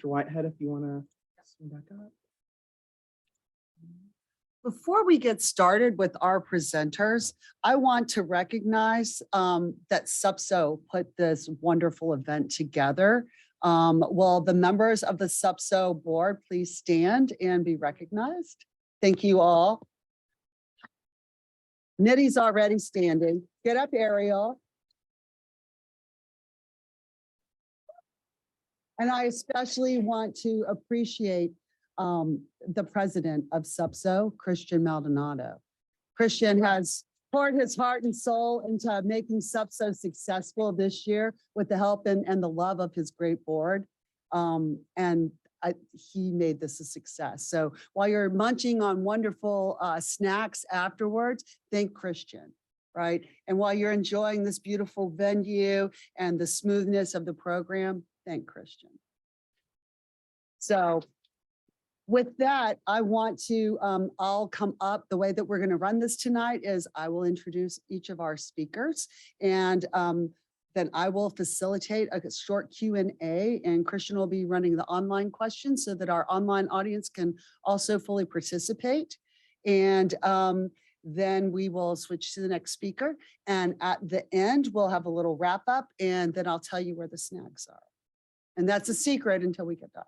Dr. Whitehead, if you want to swing back up. Before we get started with our presenters, I want to recognize that SUPSO put this wonderful event together. Will the members of the SUPSO board please stand and be recognized? Thank you all. Nitty's already standing. Get up, Ariel. And I especially want to appreciate the president of SUPSO, Christian Maldonado. Christian has poured his heart and soul into making SUPSO successful this year with the help and the love of his great board. He made this a success. So while you're munching on wonderful snacks afterwards, thank Christian, right? And while you're enjoying this beautiful venue and the smoothness of the program, thank Christian. So with that, I want to, I'll come up. The way that we're going to run this tonight is I will introduce each of our speakers, and then I will facilitate a short Q&A, and Christian will be running the online questions so that our online audience can also fully participate. And then we will switch to the next speaker. And at the end, we'll have a little wrap up, and then I'll tell you where the snacks are. And that's a secret until we get done.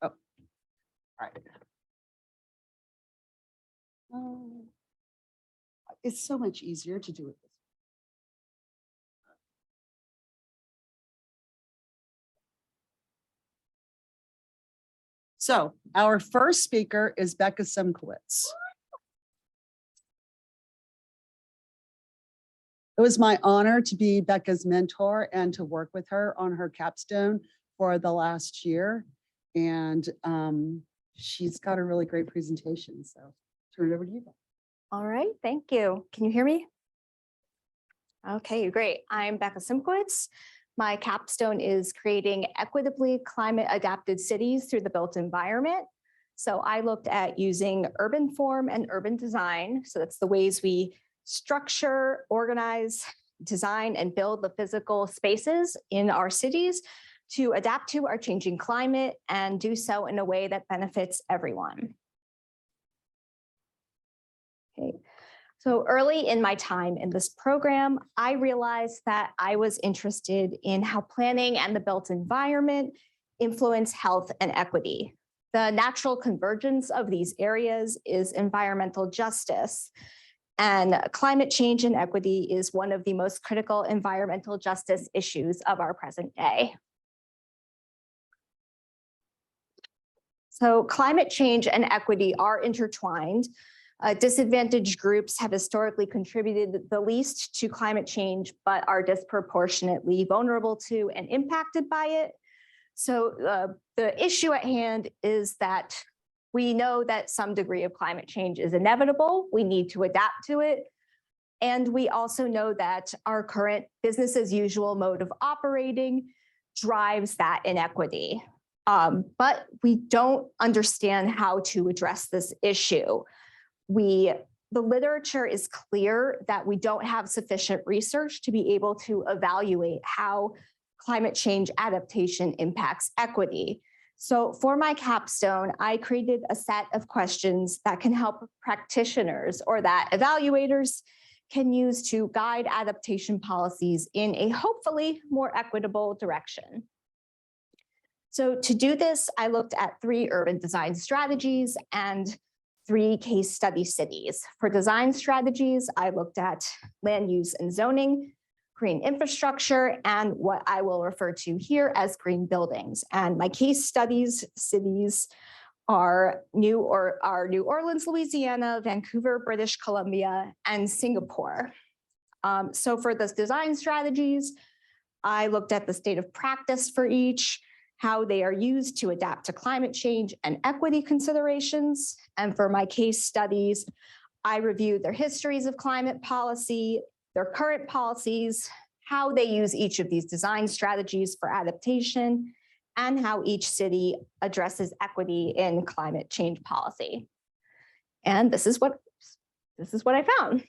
Oh, all right. It's so much easier to do it this way. So our first speaker is Becca Szymkowicz. It was my honor to be Becca's mentor and to work with her on her capstone for the last year. And she's got a really great presentation. So turn it over to you, Becca. All right, thank you. Can you hear me? Okay, great. I'm Becca Szymkowicz. My capstone is creating equitably climate adapted cities through the built environment. So I looked at using urban form and urban design. So that's the ways we structure, organize, design, and build the physical spaces in our cities to adapt to our changing climate and do so in a way that benefits everyone. Okay. So early in my time in this program, I realized that I was interested in how planning and the built environment influence health and equity. The natural convergence of these areas is environmental justice, and climate change and equity is one of the most critical environmental justice issues of our present day. So climate change and equity are intertwined. Disadvantaged groups have historically contributed the least to climate change, but are disproportionately vulnerable to and impacted by it. So the issue at hand is that we know that some degree of climate change is inevitable. We need to adapt to it. And we also know that our current business as usual mode of operating drives that inequity. But we don't understand how to address this issue. The literature is clear that we don't have sufficient research to be able to evaluate how climate change adaptation impacts equity. So for my capstone, I created a set of questions that can help practitioners or that evaluators can use to guide adaptation policies in a hopefully more equitable direction. So to do this, I looked at 3 urban design strategies and 3 case study cities. For design strategies, I looked at land use and zoning, green infrastructure, and what I will refer to here as green buildings. And my case studies cities are New Orleans, Louisiana, Vancouver, British Columbia, and Singapore. So for the design strategies, I looked at the state of practice for each, how they are used to adapt to climate change and equity considerations. And for my case studies, I reviewed their histories of climate policy, their current policies, how they use each of these design strategies for adaptation, and how each city addresses equity in climate change policy. And this is what I found.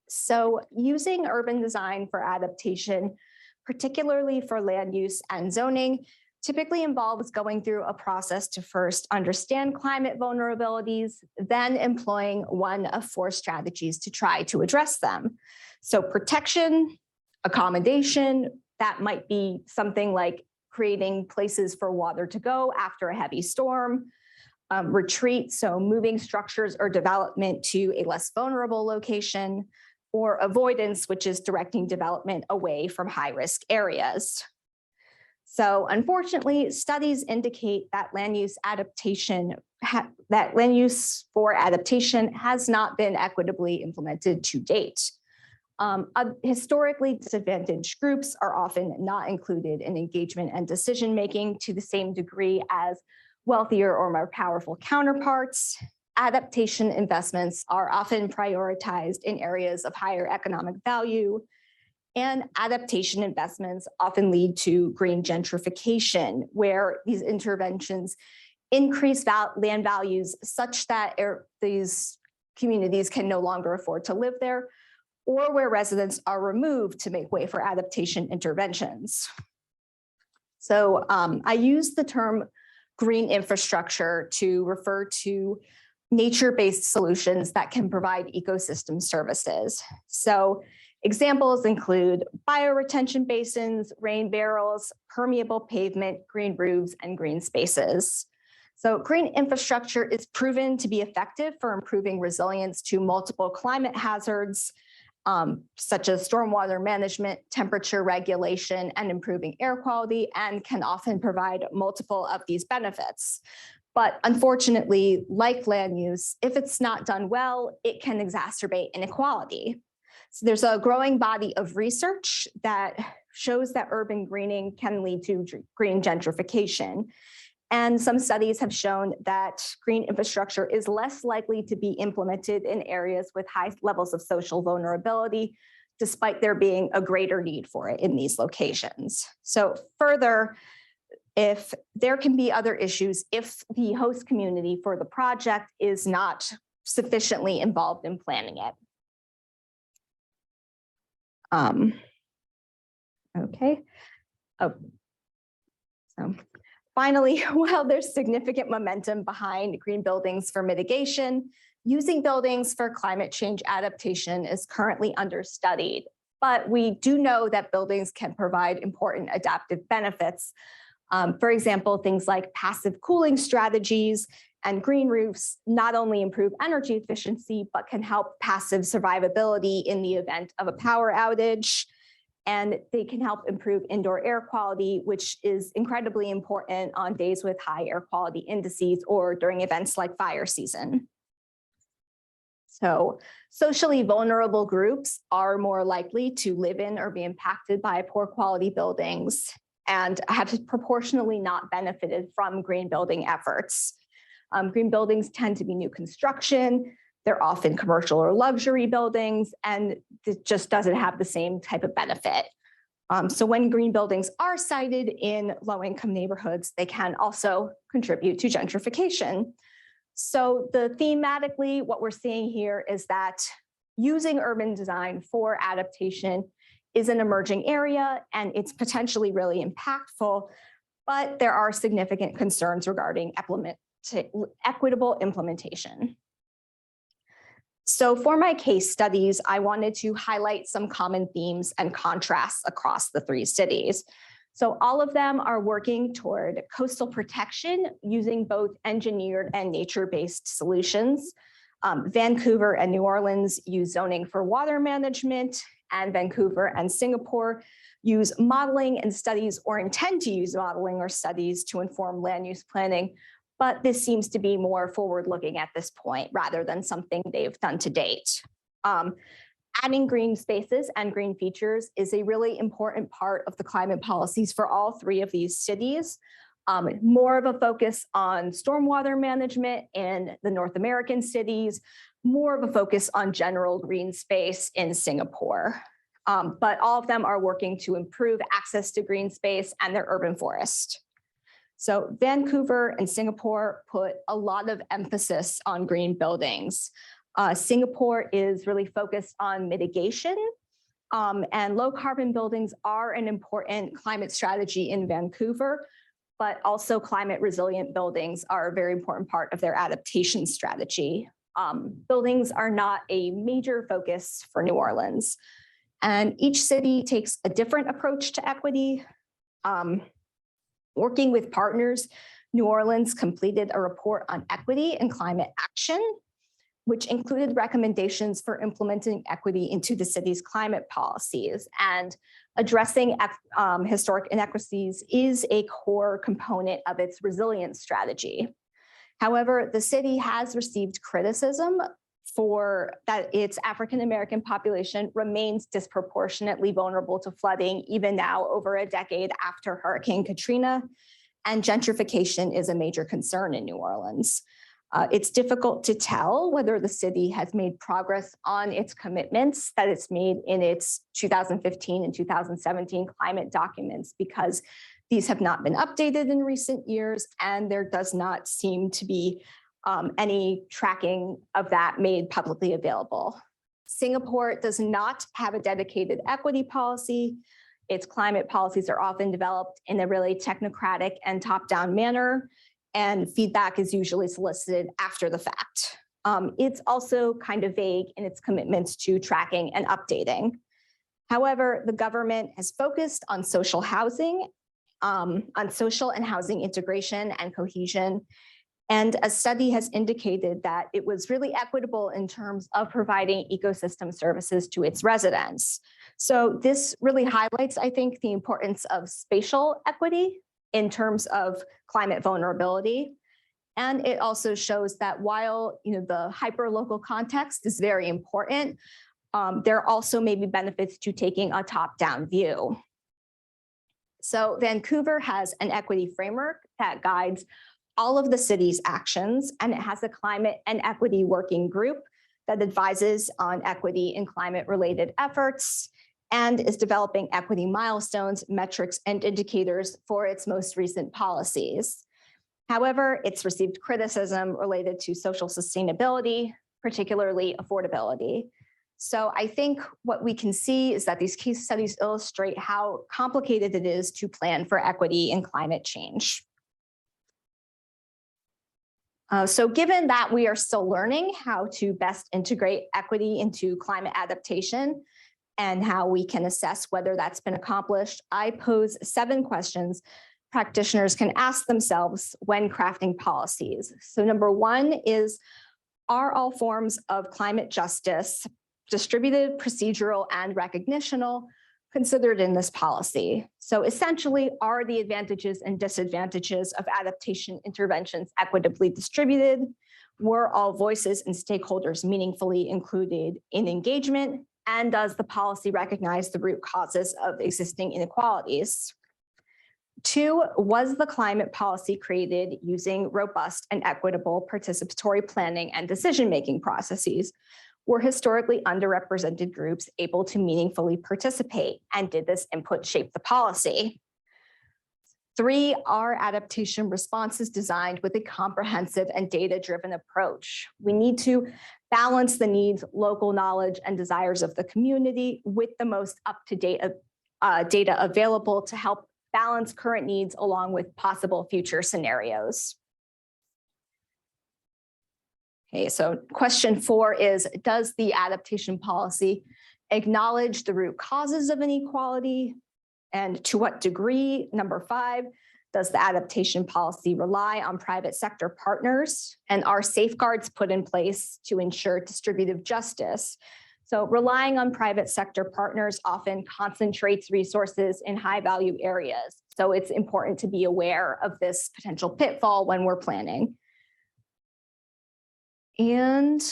So using urban design for adaptation particularly for land use and zoning, typically involves going through a process to first understand climate vulnerabilities, then employing one of 4 strategies to try to address them. So protection, accommodation, that might be something like creating places for water to go after a heavy storm, retreat, so moving structures or development to a less vulnerable location, or avoidance, which is directing development away from high-risk areas. So unfortunately, studies indicate that land use for adaptation has not been equitably implemented to date. Historically disadvantaged groups are often not included in engagement and decision-making to the same degree as wealthier or more powerful counterparts. Adaptation investments are often prioritized in areas of higher economic value, and adaptation investments often lead to green gentrification, where these interventions increase land values such that these communities can no longer afford to live there, or where residents are removed to make way for adaptation interventions. So I use the term green infrastructure to refer to nature-based solutions that can provide ecosystem services. So examples include bioretention basins, rain barrels, permeable pavement, green roofs, and green spaces. So green infrastructure is proven to be effective for improving resilience to multiple climate hazards, such as stormwater management, temperature regulation, and improving air quality, and can often provide multiple of these benefits. But unfortunately, like land use, if it's not done well, it can exacerbate inequality. So there's a growing body of research that shows that urban greening can lead to green gentrification. And some studies have shown that green infrastructure is less likely to be implemented in areas with high levels of social vulnerability, despite there being a greater need for it in these locations. So further, if there can be other issues if the host community for the project is not sufficiently involved in planning it. Okay. Oh. So finally, while there's significant momentum behind green buildings for mitigation, using buildings for climate change adaptation is currently understudied. But we do know that buildings can provide important adaptive benefits. For example, things like passive cooling strategies and green roofs not only improve energy efficiency, but can help passive survivability in the event of a power outage. And they can help improve indoor air quality, which is incredibly important on days with high air quality indices or during events like fire season. So socially vulnerable groups are more likely to live in or be impacted by poor quality buildings and have proportionally not benefited from green building efforts. Green buildings tend to be new construction. They're often commercial or luxury buildings, and it just doesn't have the same type of benefit. So when green buildings are sited in low-income neighborhoods, they can also contribute to gentrification. So thematically, what we're seeing here is that using urban design for adaptation is an emerging area, and it's potentially really impactful, but there are significant concerns regarding equitable implementation. So for my case studies, I wanted to highlight some common themes and contrasts across the 3 cities. So all of them are working toward coastal protection using both engineered and nature-based solutions. Vancouver and New Orleans use zoning for water management, and Vancouver and Singapore use modeling and studies, or intend to use modeling or studies to inform land use planning. But this seems to be more forward-looking at this point rather than something they've done to date. Adding green spaces and green features is a really important part of the climate policies for all 3 of these cities. More of a focus on stormwater management in the North American cities, more of a focus on general green space in Singapore. But all of them are working to improve access to green space and their urban forest. So Vancouver and Singapore put a lot of emphasis on green buildings. Singapore is really focused on mitigation, And low carbon buildings are an important climate strategy in Vancouver, but also climate resilient buildings are a very important part of their adaptation strategy. Buildings are not a major focus for New Orleans, and each city takes a different approach to equity. Working with partners, New Orleans completed a report on equity and climate action, which included recommendations for implementing equity into the city's climate policies. And addressing historic inequities is a core component of its resilience strategy. However, the city has received criticism for that its African-American population remains disproportionately vulnerable to flooding, even now over a decade after Hurricane Katrina, and gentrification is a major concern in New Orleans. It's difficult to tell whether the city has made progress on its commitments that it's made in its 2015 and 2017 climate documents, because these have not been updated in recent years, and there does not seem to be any tracking of that made publicly available. Singapore does not have a dedicated equity policy. Its climate policies are often developed in a really technocratic and top-down manner, and feedback is usually solicited after the fact. It's also kind of vague in its commitments to tracking and updating. However, the government has focused on social housing, on social and housing integration and cohesion. And a study has indicated that it was really equitable in terms of providing ecosystem services to its residents. So this really highlights, I think, the importance of spatial equity in terms of climate vulnerability. And it also shows that while the hyper-local context is very important, there also may be benefits to taking a top-down view. So Vancouver has an equity framework that guides all of the city's actions, and it has a climate and equity working group that advises on equity and climate-related efforts, and is developing equity milestones, metrics, and indicators for its most recent policies. However, it's received criticism related to social sustainability, particularly affordability. So I think what we can see is that these case studies illustrate how complicated it is to plan for equity and climate change. So given that we are still learning how to best integrate equity into climate adaptation and how we can assess whether that's been accomplished, I pose 7 questions practitioners can ask themselves when crafting policies. So number 1 is, are all forms of climate justice, distributed, procedural, and recognitional, considered in this policy? So essentially, are the advantages and disadvantages of adaptation interventions equitably distributed? Were all voices and stakeholders meaningfully included in engagement? And does the policy recognize the root causes of existing inequalities? 2, was the climate policy created using robust and equitable participatory planning and decision-making processes? Were historically underrepresented groups able to meaningfully participate? And did this input shape the policy? 3, are adaptation responses designed with a comprehensive and data-driven approach? We need to balance the needs, local knowledge, and desires of the community with the most up-to-date data available to help balance current needs along with possible future scenarios. Okay, so question 4 is, does the adaptation policy acknowledge the root causes of inequality? And to what degree? Number 5, does the adaptation policy rely on private sector partners? And are safeguards put in place to ensure distributive justice? So relying on private sector partners often concentrates resources in high value areas. So it's important to be aware of this potential pitfall when we're planning. And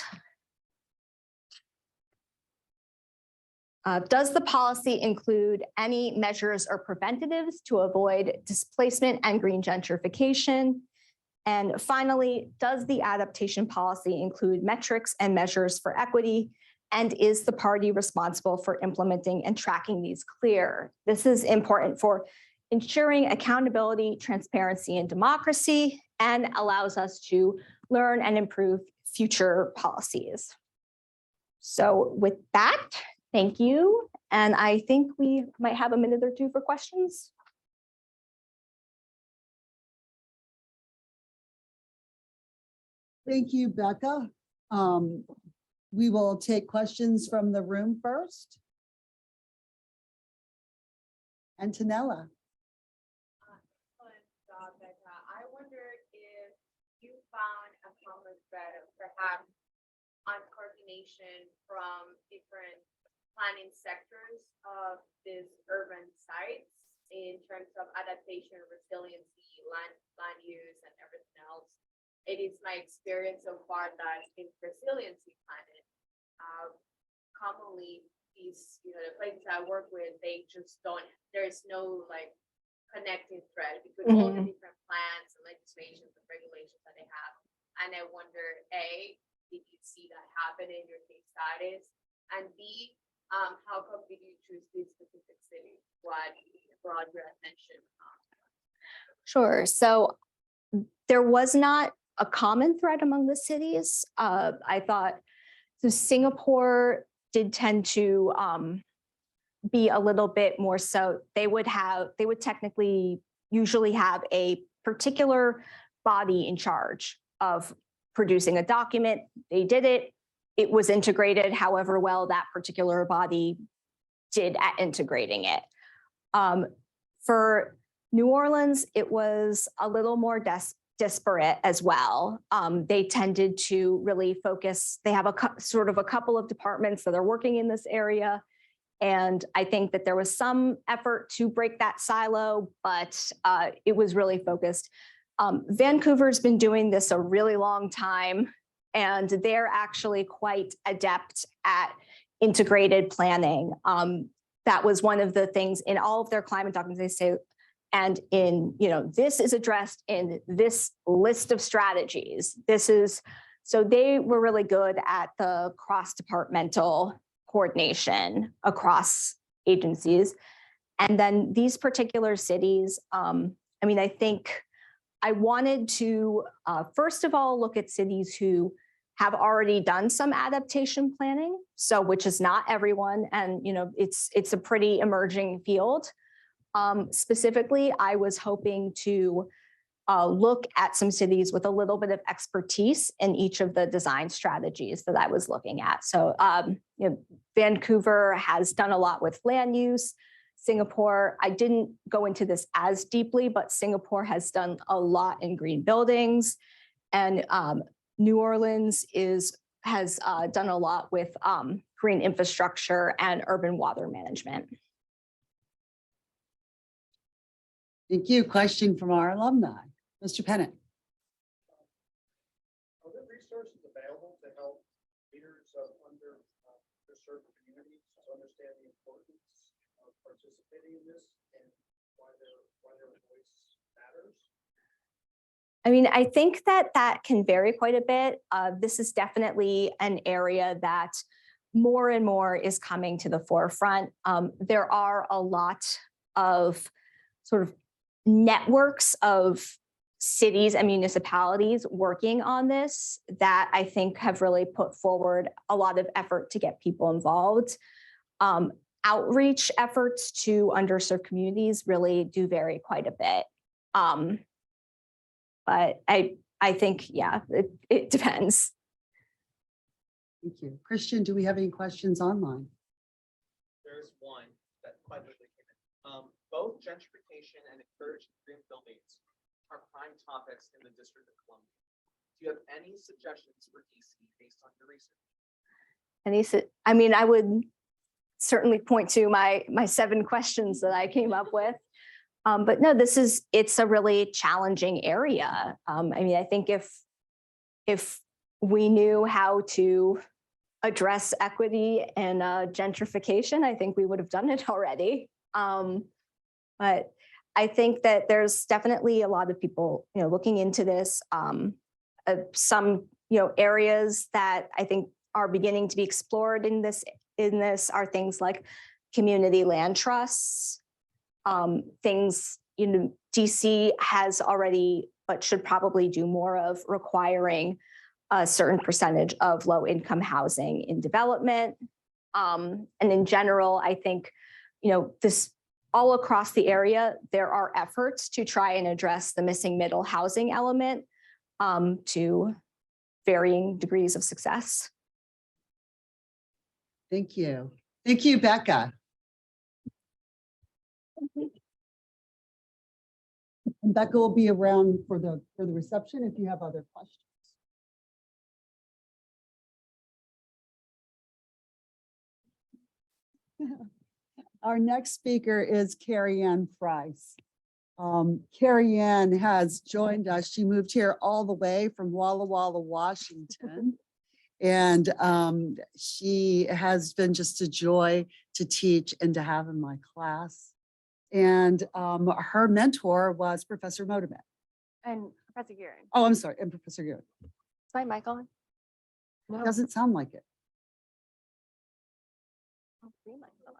does the policy include any measures or preventatives to avoid displacement and green gentrification? And finally, does the adaptation policy include metrics and measures for equity? And is the party responsible for implementing and tracking these clear? This is important for ensuring accountability, transparency, and democracy, and allows us to learn and improve future policies. So with that, Thank you. And I think we might have a minute or two for questions. Thank you, Becca. We will take questions from the room first. Antonella. Excellent job, Becca. I wonder if you found a common thread of perhaps uncoordination from different planning sectors of these urban sites in terms of adaptation, resiliency, land use, and everything else. It is my experience so far that in resiliency planning, commonly these, the places I work with, they just don't, there's no like connecting thread between all the different plans and legislations and regulations that they have. And I wonder, A, did you see that happen in your case studies? And B, how come did you choose these specific cities? What brought your attention? Sure. So there was not a common thread among the cities. I thought, so Singapore did tend to be a little bit more so. They would technically usually have a particular body in charge of producing a document. They did it. It was integrated however well that particular body did at integrating it. For New Orleans, it was a little more disparate as well. They tended to really focus, they have a couple of departments that are working in this area. And I think that there was some effort to break that silo, but it was really focused. Vancouver's been doing this a really long time, and they're actually quite adept at integrated planning. That was one of the things in all of their climate documents they say, and in, this is addressed in this list of strategies. So they were really good at the cross-departmental coordination across agencies. And then these particular cities, I think I wanted to, first of all, look at cities who have already done some adaptation planning, so which is not everyone, and it's a pretty emerging field. Specifically, I was hoping to look at some cities with a little bit of expertise in each of the design strategies that I was looking at. So Vancouver has done a lot with land use. Singapore, I didn't go into this as deeply, but Singapore has done a lot in green buildings. And New Orleans has done a lot with green infrastructure and urban water management. Thank you. Question from our alumni, Mr. Pennett. Are there resources available to help leaders of underserved communities to understand the importance of participating in this and why their voice matters? I think that can vary quite a bit. This is definitely an area that more and more is coming to the forefront. There are a lot of sort of networks of cities and municipalities working on this that I think have really put forward a lot of effort to get people involved. Outreach efforts to underserved communities really do vary quite a bit. But I think, yeah, it depends. Thank you. Christian, do we have any questions online? There's one that quite literally came in. Both gentrification and encouraging green buildings are prime topics in the District of Columbia. Do you have any suggestions for DC based on your research? I would certainly point to my 7 questions that I came up with. But no, it's a really challenging area. I think if we knew how to address equity and gentrification, I think we would have done it already. But I think that there's definitely a lot of people, looking into this. Some, areas that I think are beginning to be explored in this are things like community land trusts, things, DC has already, but should probably do more of, requiring a certain percentage of low income housing in development. And in general, I think, this all across the area, there are efforts to try and address the missing middle housing element to varying degrees of success. Thank you. Thank you, Becca. And Becca will be around for the reception if you have other questions. Our next speaker is Ceriann Price. Ceriann has joined us. She moved here all the way from Walla Walla, Washington. And she has been just a joy to teach and to have in my class. And her mentor was Professor Motiman. And Professor Guerin. Oh, I'm sorry, and Professor Guerin. Is my mic on? No. Doesn't sound like it. Oh, three mics on.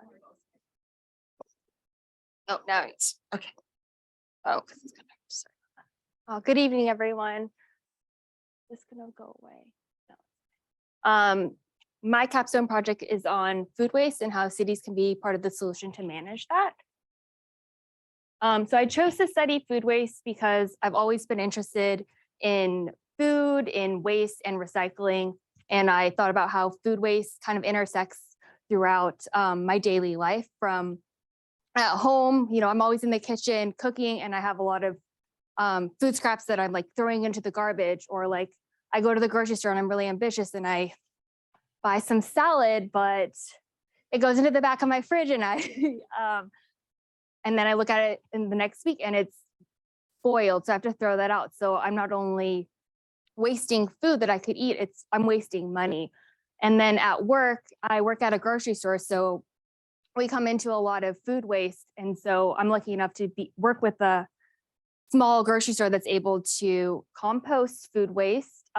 Oh, now it's okay. Oh, because it's connected. Sorry. Good evening, everyone. This is gonna go away. No. My capstone project is on food waste and how cities can be part of the solution to manage that. So I chose to study food waste because I've always been interested in food, in waste and recycling. And I thought about how food waste kind of intersects throughout my daily life. From at home, I'm always in the kitchen cooking, and I have a lot of food scraps that I'm like throwing into the garbage, or like I go to the grocery store and I'm really ambitious and I buy some salad, but it goes into the back of my fridge, and and then I look at it in the next week and it's spoiled. So I have to throw that out. So I'm not only wasting food that I could eat, I'm wasting money. And then at work, I work at a grocery store. So we come into a lot of food waste. And so I'm lucky enough to work with a small grocery store that's able to compost food waste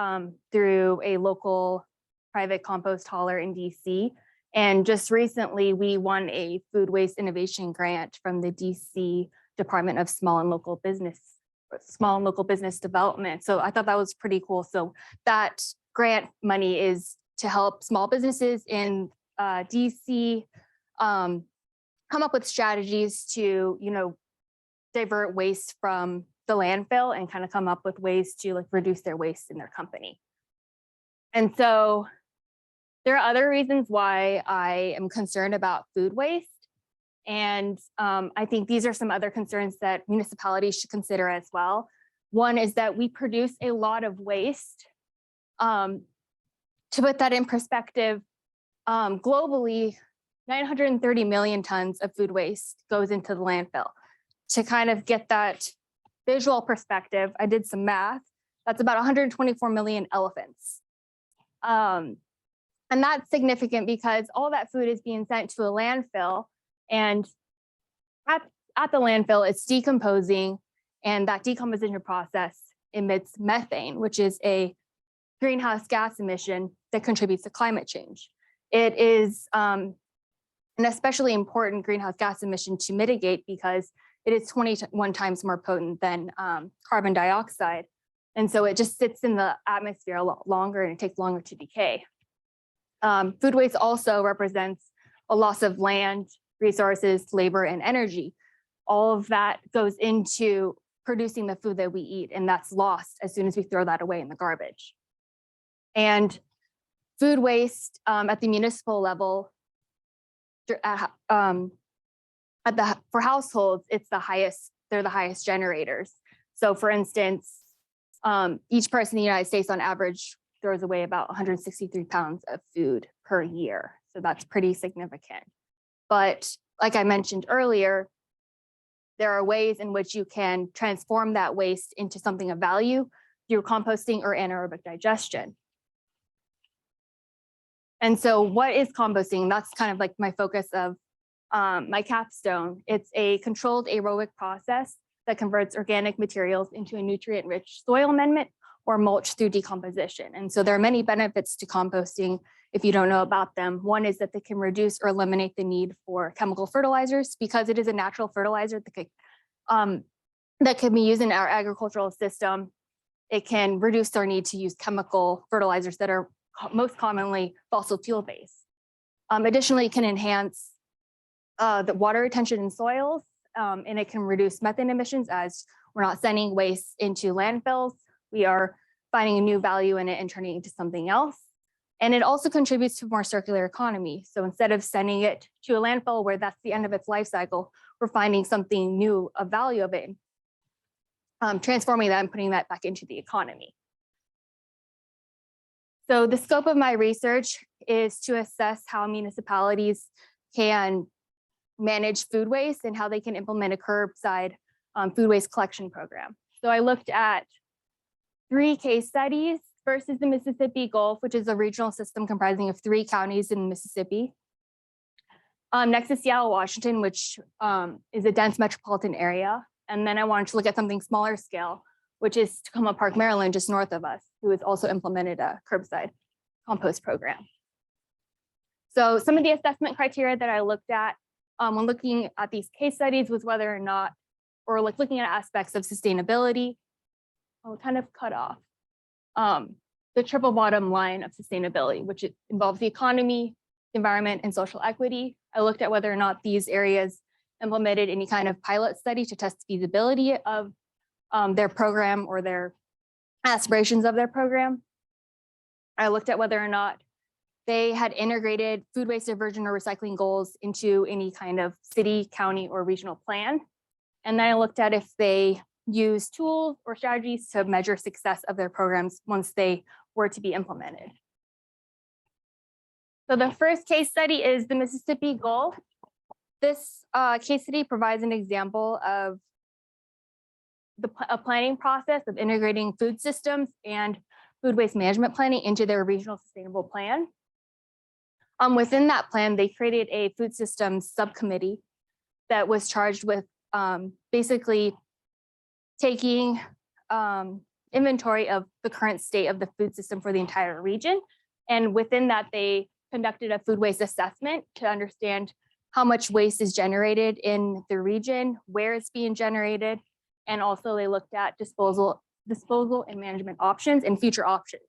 through a local private compost hauler in DC. And just recently, we won a food waste innovation grant from the DC Department of Small and Local Business Development. So I thought that was pretty cool. So that grant money is to help small businesses in DC come up with strategies to, divert waste from the landfill and kind of come up with ways to like reduce their waste in their company. And so there are other reasons why I am concerned about food waste. And I think these are some other concerns that municipalities should consider as well. One is that we produce a lot of waste. To put that in perspective, globally, 930 million tons of food waste goes into the landfill. To kind of get that visual perspective, I did some math. That's about 124 million elephants. And that's significant because all that food is being sent to a landfill, and at the landfill, it's decomposing, and that decomposition process emits methane, which is a greenhouse gas emission that contributes to climate change. It is an especially important greenhouse gas emission to mitigate because it is 21 times more potent than carbon dioxide. And so it just sits in the atmosphere a lot longer, and it takes longer to decay. Food waste also represents a loss of land, resources, labor, and energy. All of that goes into producing the food that we eat, and that's lost as soon as we throw that away in the garbage. And food waste at the municipal level, for households, it's the highest, they're the highest generators. So for instance, each person in the United States on average throws away about 163 pounds of food per year. So that's pretty significant. But like I mentioned earlier, there are ways in which you can transform that waste into something of value through composting or anaerobic digestion. And so what is composting? That's kind of like my focus of my capstone. It's a controlled aerobic process that converts organic materials into a nutrient-rich soil amendment or mulch through decomposition. And so there are many benefits to composting if you don't know about them. One is that they can reduce or eliminate the need for chemical fertilizers because it is a natural fertilizer that can be used in our agricultural system. It can reduce our need to use chemical fertilizers that are most commonly fossil fuel based. Additionally, it can enhance the water retention in soils, and it can reduce methane emissions as we're not sending waste into landfills. We are finding a new value in it and turning it into something else. And it also contributes to a more circular economy. So instead of sending it to a landfill where that's the end of its life cycle, we're finding something new of value of it, transforming that and putting that back into the economy. So the scope of my research is to assess how municipalities can manage food waste and how they can implement a curbside food waste collection program. So I looked at 3 case studies. First is the Mississippi Gulf, which is a regional system comprising of 3 counties in Mississippi. Next is Seattle, Washington, which is a dense metropolitan area. And then I wanted to look at something smaller scale, which is Tacoma Park, Maryland, just north of us, who has also implemented a curbside compost program. So some of the assessment criteria that I looked at when looking at these case studies was whether or not, or like looking at aspects of sustainability. I'll kind of cut off the triple bottom line of sustainability, which involves the economy, environment, and social equity. I looked at whether or not these areas implemented any kind of pilot study to test feasibility of their program or their aspirations of their program. I looked at whether or not they had integrated food waste diversion or recycling goals into any kind of city, county, or regional plan. And then I looked at if they use tools or strategies to measure success of their programs once they were to be implemented. So the first case study is the Mississippi Gulf. This case study provides an example of a planning process of integrating food systems and food waste management planning into their regional sustainable plan. Within that plan, they created a food systems subcommittee that was charged with basically taking inventory of the current state of the food system for the entire region. And within that, they conducted a food waste assessment to understand how much waste is generated in the region, where it's being generated, and also they looked at disposal and management options and future options.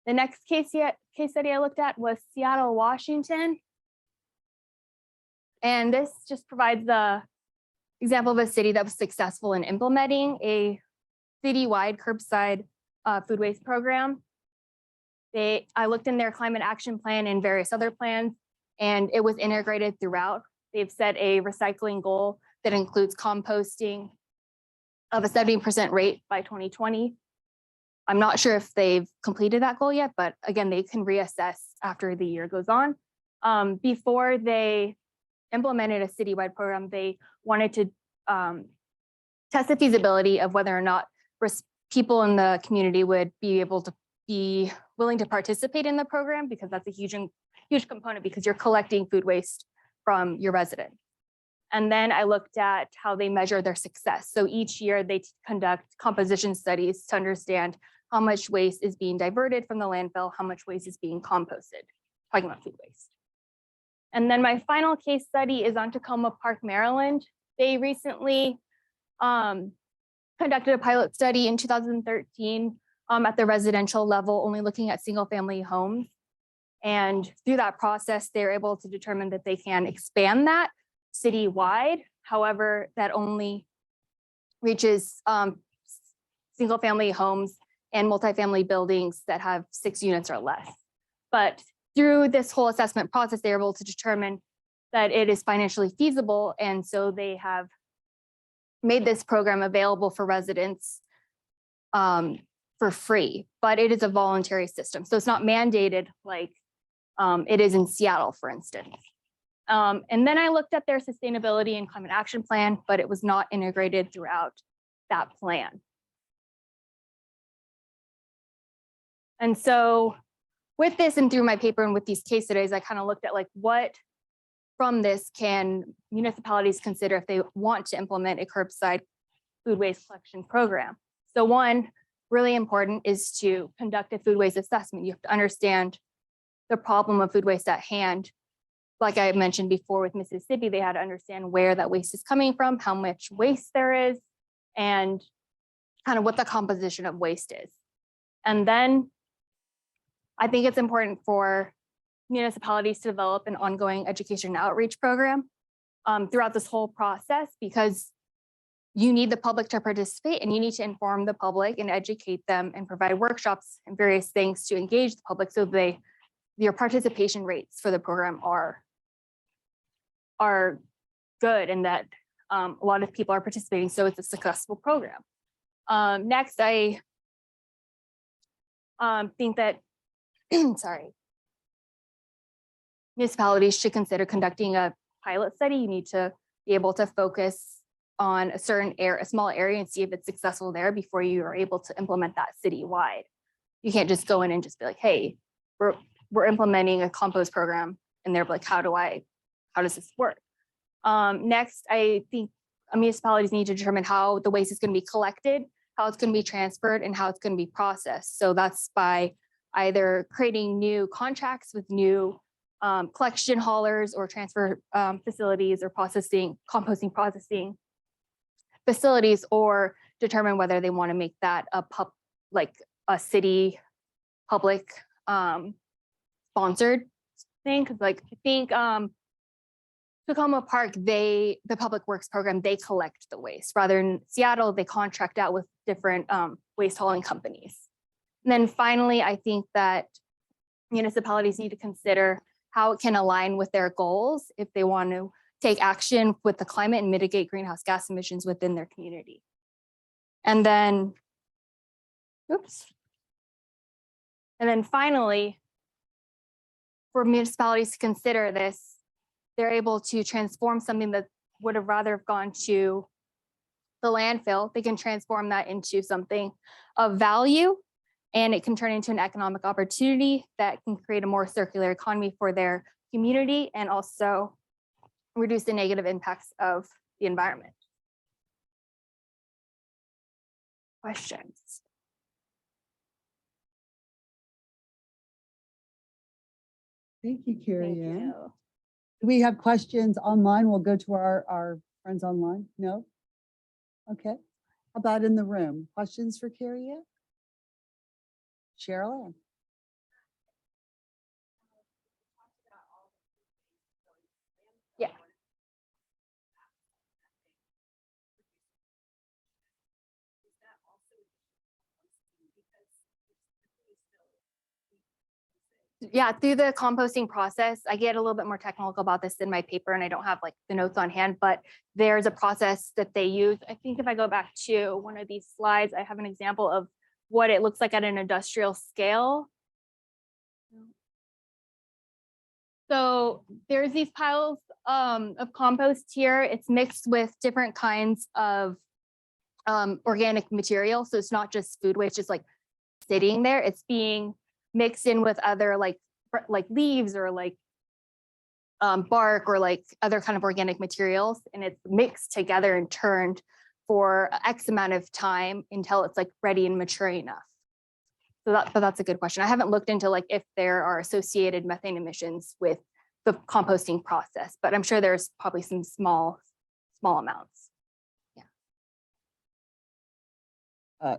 The next case study I looked at was Seattle, Washington. And this just provides the example of a city that was successful in implementing a citywide curbside food waste program. I looked in their climate action plan and various other plans, and it was integrated throughout. They've set a recycling goal that includes composting of a 70% rate by 2020. I'm not sure if they've completed that goal yet, but again, they can reassess after the year goes on. Before they implemented a citywide program, they wanted to test the feasibility of whether or not people in the community would be able to be willing to participate in the program, because that's a huge component, because you're collecting food waste from your residents. And then I looked at how they measure their success. So each year they conduct composition studies to understand how much waste is being diverted from the landfill, how much waste is being composted, talking about food waste. And then my final case study is on Tacoma Park, Maryland. They recently conducted a pilot study in 2013 at the residential level, only looking at single family homes. And through that process, they're able to determine that they can expand that citywide. However, that only reaches single family homes and multifamily buildings that have 6 units or less. But through this whole assessment process, they're able to determine that it is financially feasible. And so they have made this program available for residents for free, but it is a voluntary system. So it's not mandated like it is in Seattle, for instance. And then I looked at their sustainability and climate action plan, but it was not integrated throughout that plan. And so with this and through my paper and with these case studies, I kind of looked at like what from this can municipalities consider if they want to implement a curbside food waste collection program. So one, really important is to conduct a food waste assessment. You have to understand the problem of food waste at hand. Like I mentioned before with Mississippi, they had to understand where that waste is coming from, how much waste there is, and kind of what the composition of waste is. And then I think it's important for municipalities to develop an ongoing education and outreach program throughout this whole process, because you need the public to participate and you need to inform the public and educate them and provide workshops and various things to engage the public so your participation rates for the program are good and that a lot of people are participating, so it's a successful program. Next, I think that, sorry, municipalities should consider conducting a pilot study. You need to be able to focus on a certain area, a small area, and see if it's successful there before you are able to implement that citywide. You can't just go in and just be like, hey, we're implementing a compost program, and they're like, how does this work? Next, I think municipalities need to determine how the waste is going to be collected, how it's going to be transferred, and how it's going to be processed. So that's by either creating new contracts with new collection haulers or transfer facilities or composting processing facilities, or determine whether they want to make that a city public sponsored thing. Because like I think Tacoma Park, the public works program, they collect the waste. Rather in Seattle, they contract out with different waste hauling companies. And then finally, I think that municipalities need to consider how it can align with their goals if they want to take action with the climate and mitigate greenhouse gas emissions within their community. And then, finally, for municipalities to consider this, they're able to transform something that would have rather have gone to the landfill. They can transform that into something of value, and it can turn into an economic opportunity that can create a more circular economy for their community and also reduce the negative impacts of the environment. Questions? Thank you, Thank Ceriann. you. Do we have questions online? We'll go to our friends online. No? Okay. How about in the room? Questions for Ceriann? Cheryl Ann. Yeah. Yeah, through the composting process, I get a little bit more technical about this in my paper, and I don't have like the notes on hand, but there's a process that they use. I think if I go back to one of these slides, I have an example of what it looks like at an industrial scale. So there's these piles of compost here. It's mixed with different kinds of organic material. So it's not just food waste, just like sitting there. It's being mixed in with other like leaves or like bark or like other kind of organic materials. And it's mixed together and turned for X amount of time until it's like ready and mature enough. So that's a good question. I haven't looked into like if there are associated methane emissions with the composting process, but I'm sure there's probably some small amounts. Yeah.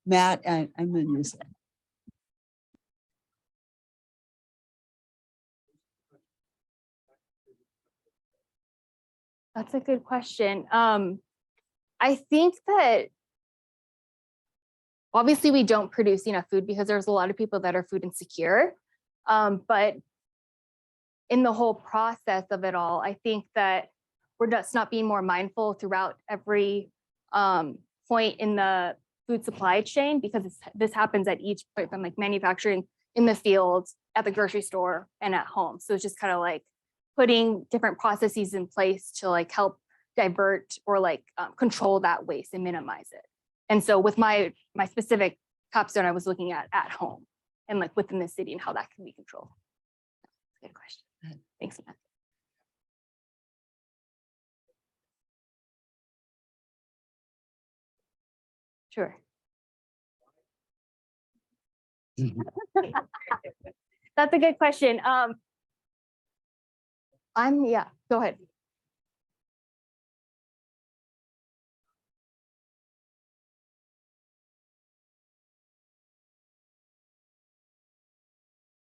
Matt, I'm going to use it. That's a good question. I think that obviously we don't produce enough food because there's a lot of people that are food insecure. But in the whole process of it all, I think that we're just not being more mindful throughout every point in the food supply chain, because this happens at each point from like manufacturing in the fields, at the grocery store, and at home. So it's just kind of like putting different processes in place to like help divert or like control that waste and minimize it. And so with my specific capstone, I was looking at home and like within the city and how that can be controlled. Good question. Thanks, Matt. Sure. That's a good question. Yeah, go ahead.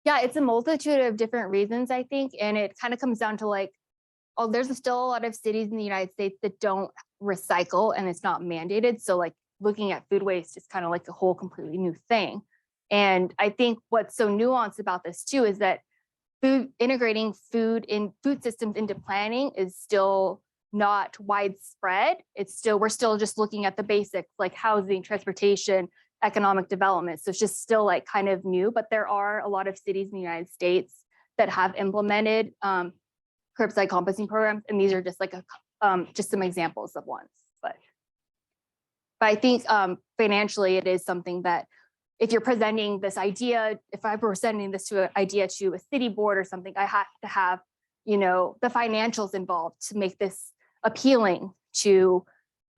Yeah, it's a multitude of different reasons, I think, and it kind of comes down to like, oh, there's still a lot of cities in the United States that don't recycle and it's not mandated. So like looking at food waste is kind of like a whole completely new thing. And I think what's so nuanced about this too is that integrating food systems into planning is still not widespread. We're still just looking at the basics like housing, transportation, economic development. So it's just still like kind of new, but there are a lot of cities in the United States that have implemented curbside composting programs. And these are just like just some examples of ones, but I think financially it is something that if you're presenting this idea, if I'm presenting this idea to a city board or something, I have to have, the financials involved to make this appealing to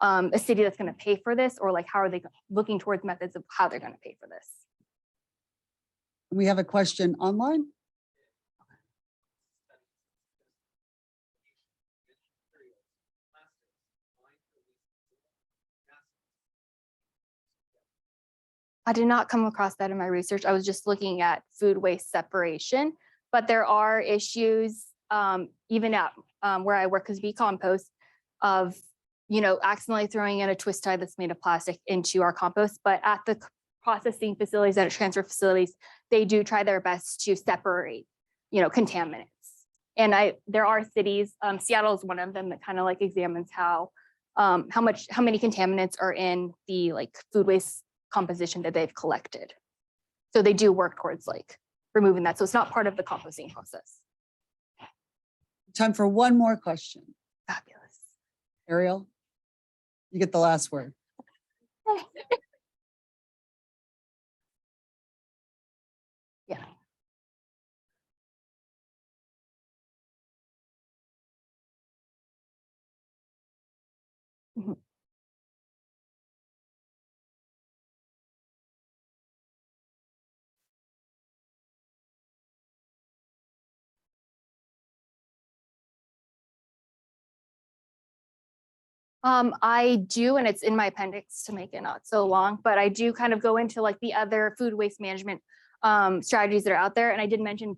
a city that's going to pay for this, or like how are they looking towards methods of how they're going to pay for this. We have a question online. I did not come across that in my research. I was just looking at food waste separation, but there are issues even at where I work as compost of, accidentally throwing in a twist tie that's made of plastic into our compost. But at the processing facilities, at transfer facilities, they do try their best to separate, contaminants. And there are cities, Seattle is one of them that kind of like examines how many contaminants are in the like food waste composition that they've collected. So they do work towards like removing that. So it's not part of the composting process. Time for one more question. Fabulous. Ariel, you get the last word. Yeah. Mhm. I do, and it's in my appendix to make it not so long, but I do kind of go into like the other food waste management strategies that are out there. And I did mention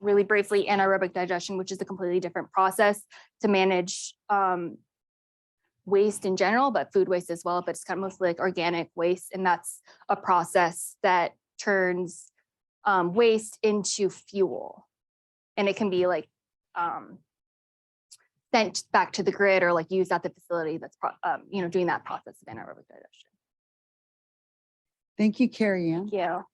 really briefly anaerobic digestion, which is a completely different process to manage waste in general, but food waste as well. But it's kind of mostly like organic waste. And that's a process that turns waste into fuel. And it can be like sent back to the grid or like used at the facility that's doing that process of anaerobic digestion. Thank you, Ceriann. Thank you.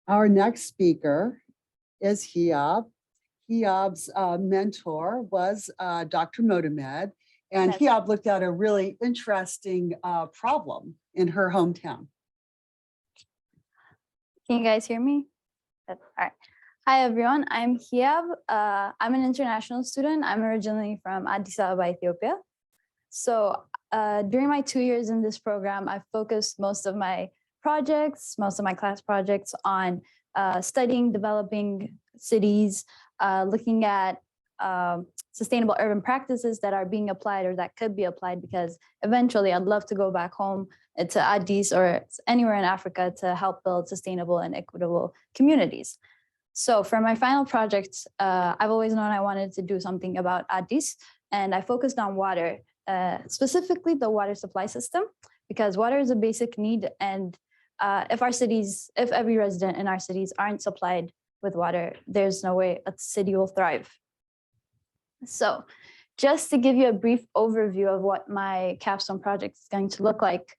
Our next speaker is Hiyab. Hiyab's mentor was Dr. Motamed, and Yes. Hiyab looked at a really interesting problem in her hometown. Can you guys hear me? Good. All right. Hi, everyone. I'm Hiyab. I'm an international student. I'm originally from Addis Ababa, Ethiopia. So during my 2 years in this program, I've focused most of my class projects on studying, developing cities, looking at sustainable urban practices that are being applied or that could be applied, because eventually I'd love to go back home to Addis or anywhere in Africa to help build sustainable and equitable communities. So for my final project, I've always known I wanted to do something about Addis, and I focused on water, specifically the water supply system, because water is a basic need. And if every resident in our cities aren't supplied with water, there's no way a city will thrive. So just to give you a brief overview of what my capstone project is going to look like,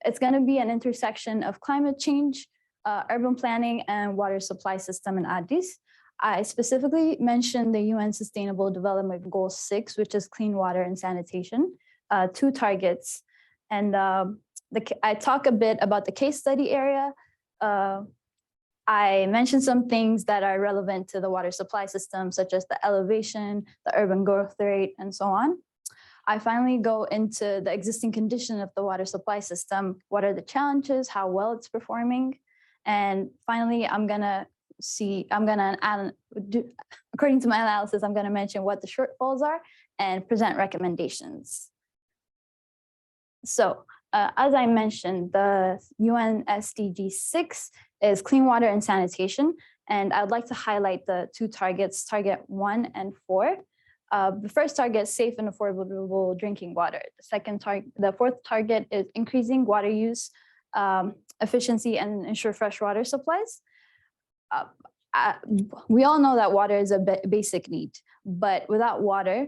it's going to be an intersection of climate change, urban planning, and water supply system in Addis. I specifically mentioned the UN Sustainable Development Goal 6, which is clean water and sanitation, 2 targets. And I talk a bit about the case study area. I mentioned some things that are relevant to the water supply system, such as the elevation, the urban growth rate, and so on. I finally go into the existing condition of the water supply system. What are the challenges, how well it's performing? And finally, I'm gonna according to my analysis, I'm gonna mention what the shortfalls are and present recommendations. So as I mentioned, the UN SDG 6 is clean water and sanitation. And I'd like to highlight the two targets, target 1 and 4. The first target is safe and affordable drinking water. The fourth target is increasing water use, efficiency, and ensure fresh water supplies. We all know that water is a basic need, but without water,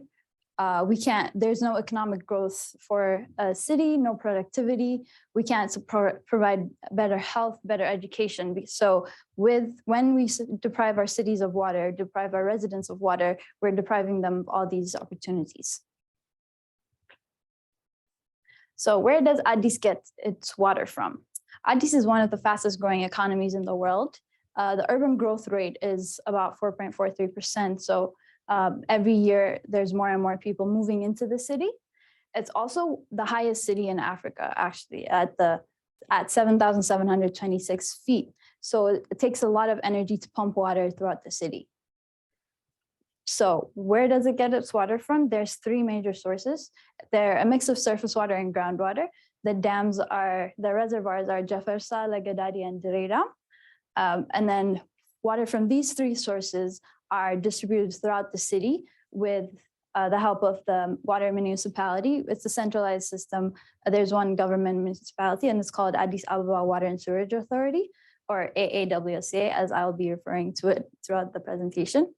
there's no economic growth for a city, no productivity. We can't provide better health, better education. So when we deprive our cities of water, deprive our residents of water, we're depriving them of all these opportunities. So where does Addis get its water from? Addis is one of the fastest growing economies in the world. The urban growth rate is about 4.43%. So every year, there's more and more people moving into the city. It's also the highest city in Africa, actually, at 7,726 feet. So it takes a lot of energy to pump water throughout the city. So where does it get its water from? There's three major sources. They're a mix of surface water and groundwater. The reservoirs are Jafarsa, Lagadadi, and Direra. And then water from these three sources are distributed throughout the city with the help of the water municipality. It's a centralized system. There's one government municipality, and it's called Addis Ababa Water and Sewerage Authority, or AAWSA, as I'll be referring to it throughout the presentation.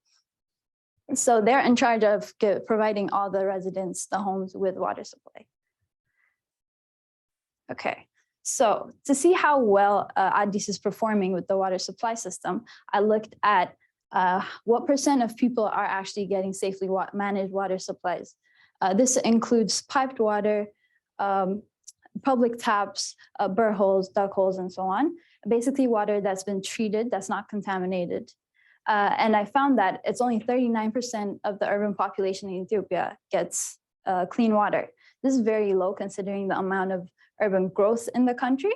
So they're in charge of providing all the residents, the homes, with water supply. Okay. So to see how well Addis is performing with the water supply system, I looked at what % of people are actually getting safely managed water supplies. This includes piped water, public taps, boreholes, duck holes, and so on. Basically water that's been treated, that's not contaminated. And I found that it's only 39% of the urban population in Ethiopia gets clean water. This is very low considering the amount of urban growth in the country.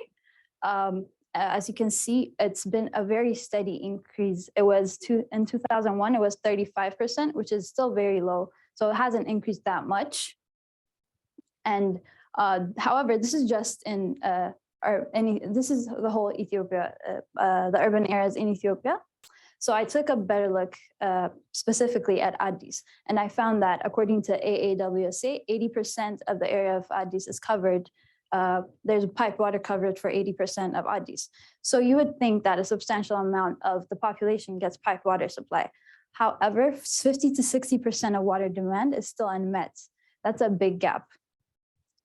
As you can see, it's been a very steady increase. In 2001, it was 35%, which is still very low. So it hasn't increased that much. And however, this is just this is the whole Ethiopia, the urban areas in Ethiopia. So I took a better look specifically at Addis, and I found that according to AAWSA, 80% of the area of Addis is covered. There's piped water coverage for 80% of Addis. So you would think that a substantial amount of the population gets piped water supply. However, 50 to 60% of water demand is still unmet. That's a big gap.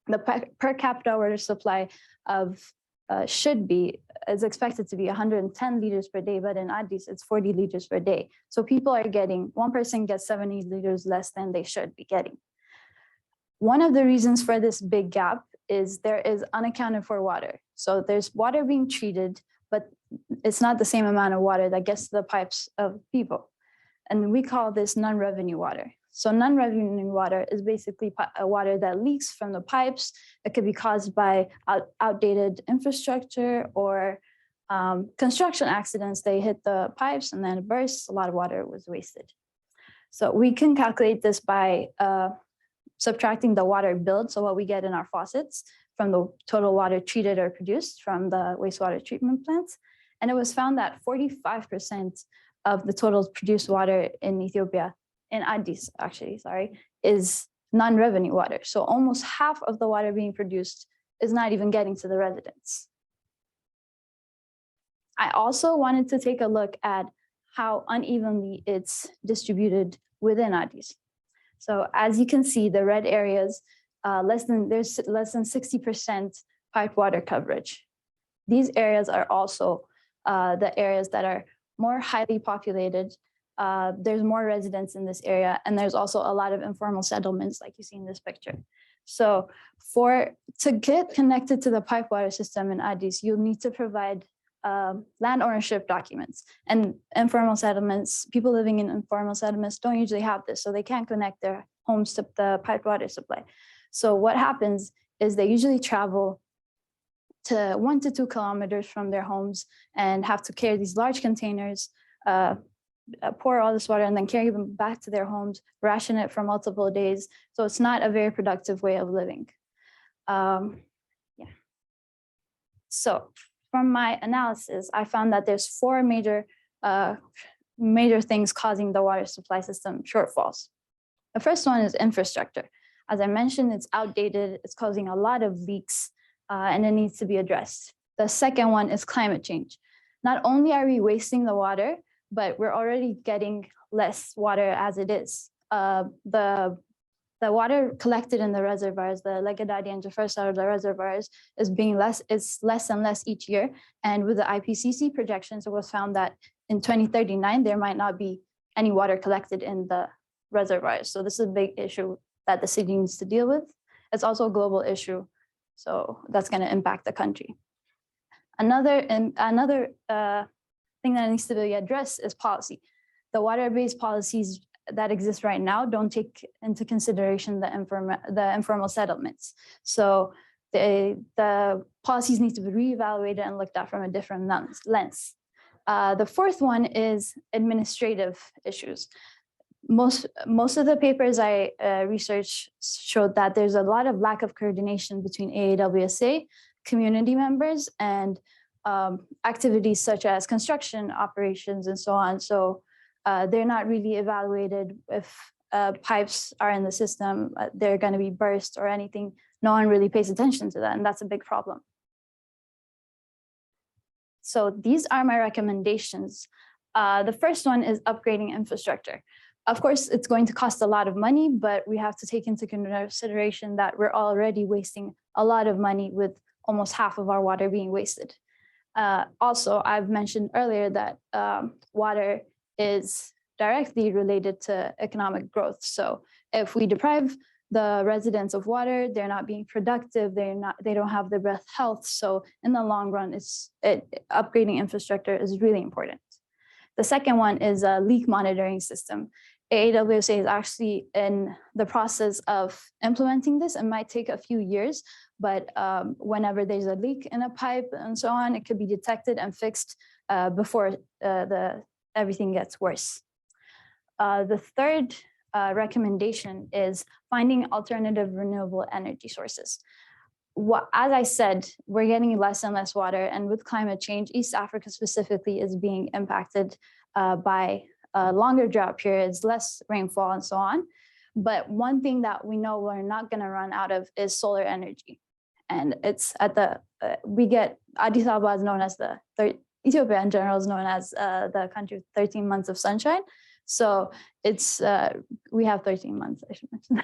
The per capita water supply is expected to be 110 liters per day, but in Addis, it's 40 liters per day. So one person gets 70 liters less than they should be getting. One of the reasons for this big gap is there is unaccounted for water. So there's water being treated, but it's not the same amount of water that gets to the pipes of people. And we call this non-revenue water. So non-revenue water is basically water that leaks from the pipes. It could be caused by outdated infrastructure or construction accidents. They hit the pipes and then it bursts. A lot of water was wasted. So we can calculate this by subtracting the water billed, so what we get in our faucets, from the total water treated or produced from the wastewater treatment plants. And it was found that 45% of the total produced water in Ethiopia, in Addis actually, is non-revenue water. So almost half of the water being produced is not even getting to the residents. I also wanted to take a look at how unevenly it's distributed within Addis. So as you can see, the red areas, there's less than 60% piped water coverage. These areas are also the areas that are more highly populated. There's more residents in this area, and there's also a lot of informal settlements like you see in this picture. So to get connected to the pipe water system in Addis, you'll need to provide land ownership documents, and informal settlements, people living in informal settlements don't usually have this, so they can't connect their homes to the piped water supply. So what happens is they usually travel to 1 to 2 kilometers from their homes and have to carry these large containers pour all this water and then carry them back to their homes, ration it for multiple days. So it's not a very productive way of living. Yeah. So from my analysis, I found that there's four major things causing the water supply system shortfalls. The first one is infrastructure. As I mentioned, it's outdated, it's causing a lot of leaks, and it needs to be addressed. The second one is climate change. Not only are we wasting the water, but we're already getting less water as it is. The water collected in the reservoirs, the Legadadi and Jefferson of the reservoirs is less and less each year. And with the IPCC projections, it was found that in 2039, there might not be any water collected in the reservoirs. So this is a big issue that the city needs to deal with. It's also a global issue. So that's going to impact the country. Another thing that needs to be addressed is policy. The water-based policies that exist right now don't take into consideration the informal settlements. So the policies need to be reevaluated and looked at from a different lens. The fourth one is administrative issues. Most of the papers I researched showed that there's a lot of lack of coordination between AAWSA, community members, and activities such as construction operations and so on. So they're not really evaluated if pipes are in the system, they're going to be burst or anything. No one really pays attention to that, and that's a big problem. So these are my recommendations. The first one is upgrading infrastructure. Of course, it's going to cost a lot of money, but we have to take into consideration that we're already wasting a lot of money with almost half of our water being wasted. Also, I've mentioned earlier that water is directly related to economic growth. So if we deprive the residents of water, they're not being productive, they don't have the best health. So in the long run, upgrading infrastructure is really important. The second one is a leak monitoring system. AAWSA is actually in the process of implementing this. It might take a few years, but whenever there's a leak in a pipe and so on, it could be detected and fixed before everything gets worse. The third recommendation is finding alternative renewable energy sources. As I said, we're getting less and less water, and with climate change, East Africa specifically is being impacted by longer drought periods, less rainfall, and so on. But one thing that we know we're not going to run out of is solar energy. And it's at Addis Ababa is known as Ethiopia in general is known as the country with 13 months of sunshine. So we have 13 months, I should mention.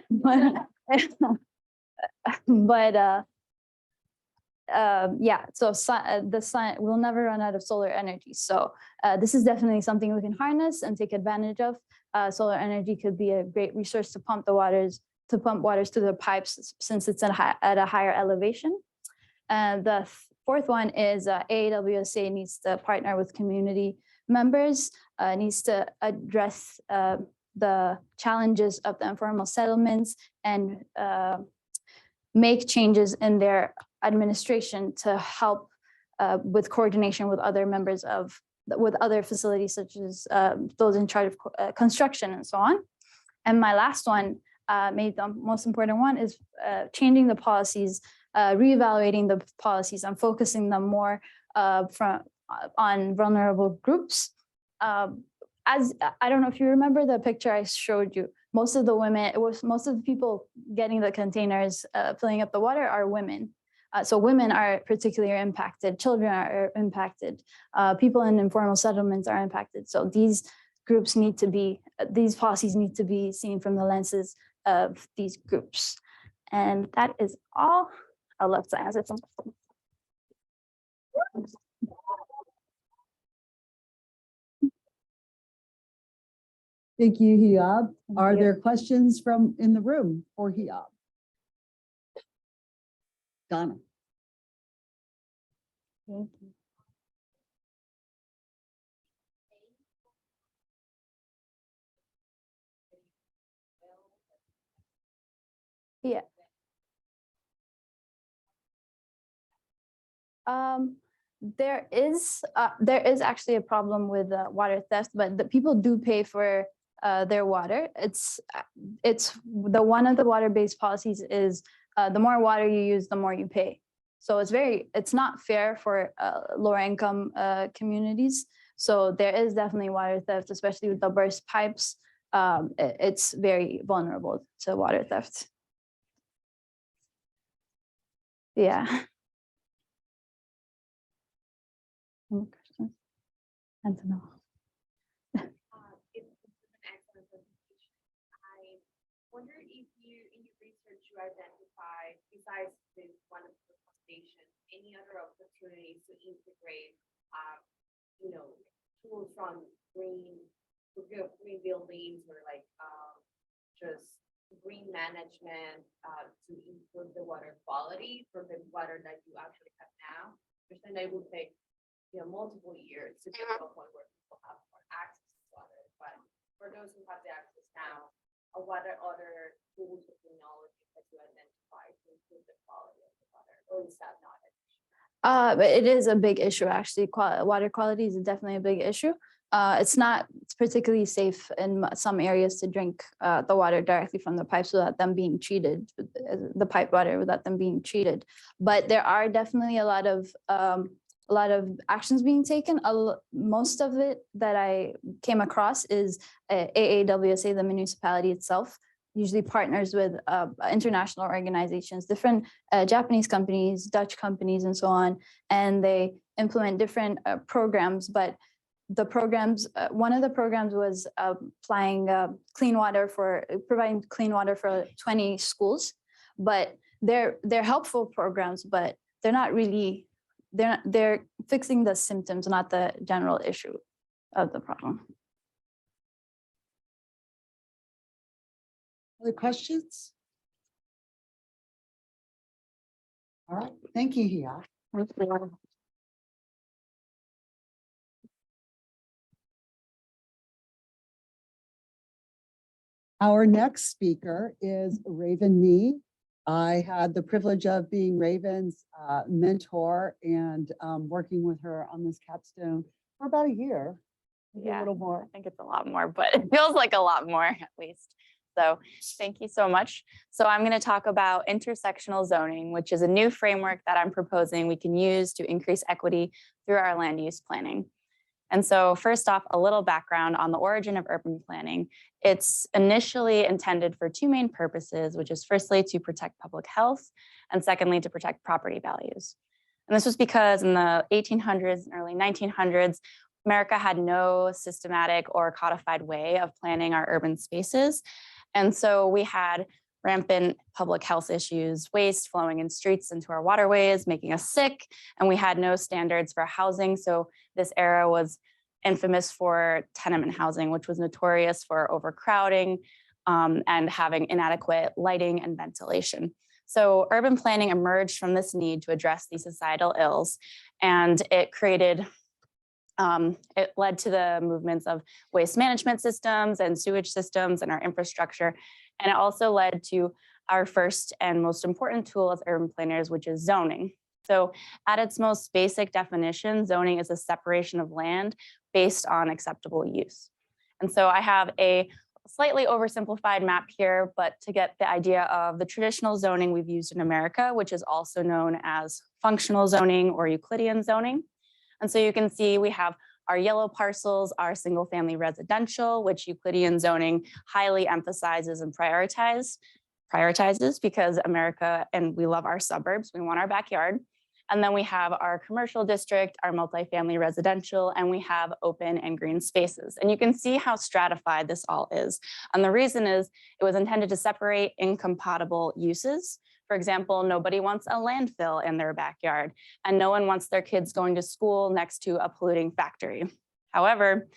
Yeah, so the sun will never run out of solar energy. So this is definitely something we can harness and take advantage of. Solar energy could be a great resource to pump waters to the pipes since it's at a higher elevation. And the fourth one is AAWSA needs to partner with community members, needs to address the challenges of the informal settlements and make changes in their administration to help with coordination with other members with other facilities such as those in charge of construction and so on. And my last one, maybe the most important one, is changing the policies, reevaluating the policies and focusing them more on vulnerable groups. As I don't know if you remember the picture I showed you, most of the people getting the containers, filling up the water are women. So women are particularly impacted, children are impacted, people in informal settlements are impacted. So these policies need to be seen from the lenses of these groups. And that is all. I'd love to answer some questions. Thank you, Hiyab. Are there questions in the room for Hiyab? Donna. Thank you. Yeah. There is actually a problem with water theft, but the people do pay for their water. It's one of the water-based policies is the more water you use, the more you pay. So it's not fair for lower income communities. So there is definitely water theft, especially with the burst pipes. It's very vulnerable to water theft. Yeah. Any questions? Antonella. It's an excellent presentation. I wonder if you, in your research, you identify, besides this wonderful foundation, any other opportunities to integrate, tools from green buildings or like just green management to improve the water quality from the water that you actually have now. Understand it will take multiple years to get to a point where people have more access to water. But for those who have the access now, what are other tools or technologies that you identify to improve the quality of the water? Or is that not an issue? But it is a big issue, actually. Water quality is definitely a big issue. It's not particularly safe in some areas to drink the water directly from the pipes without them being treated, the pipe water without them being treated. But there are definitely a lot of actions being taken. Most of it that I came across is AAWSA, the municipality itself, usually partners with international organizations, different Japanese companies, Dutch companies, and so on. And they implement different programs, but the programs, one of the programs was providing clean water for 20 schools, but they're helpful programs, but they're not really, they're fixing the symptoms, not the general issue of the problem. Other questions? All right, thank you, Hiyab. Our next speaker is Raven Nee. I had the privilege of being Raven's mentor and working with her on this capstone for about a year, maybe a Yeah, little more. I think it's a lot more, but it feels like a lot more at least. So thank you so much. So I'm going to talk about intersectional zoning, which is a new framework that I'm proposing we can use to increase equity through our land use planning. And so first off, a little background on the origin of urban planning. It's initially intended for two main purposes, which is firstly to protect public health, and secondly to protect property values. And this was because in the 1800s and early 1900s, America had no systematic or codified way of planning our urban spaces. And so we had rampant public health issues, waste flowing in streets into our waterways, making us sick, and we had no standards for housing. So this era was infamous for tenement housing, which was notorious for overcrowding and having inadequate lighting and ventilation. So urban planning emerged from this need to address these societal ills, and it led to the movements of waste management systems and sewage systems and our infrastructure. And it also led to our first and most important tool as urban planners, which is zoning. So at its most basic definition, zoning is a separation of land based on acceptable use. And so I have a slightly oversimplified map here, but to get the idea of the traditional zoning we've used in America, which is also known as functional zoning or Euclidean zoning. And so you can see we have our yellow parcels, our single family residential, which Euclidean zoning highly emphasizes and prioritizes because America, and we love our suburbs, we want our backyard. And then we have our commercial district, our multifamily residential, and we have open and green spaces. And you can see how stratified this all is. And the reason is it was intended to separate incompatible uses. For example, nobody wants a landfill in their backyard, and no one wants their kids going to school next to a polluting factory. However,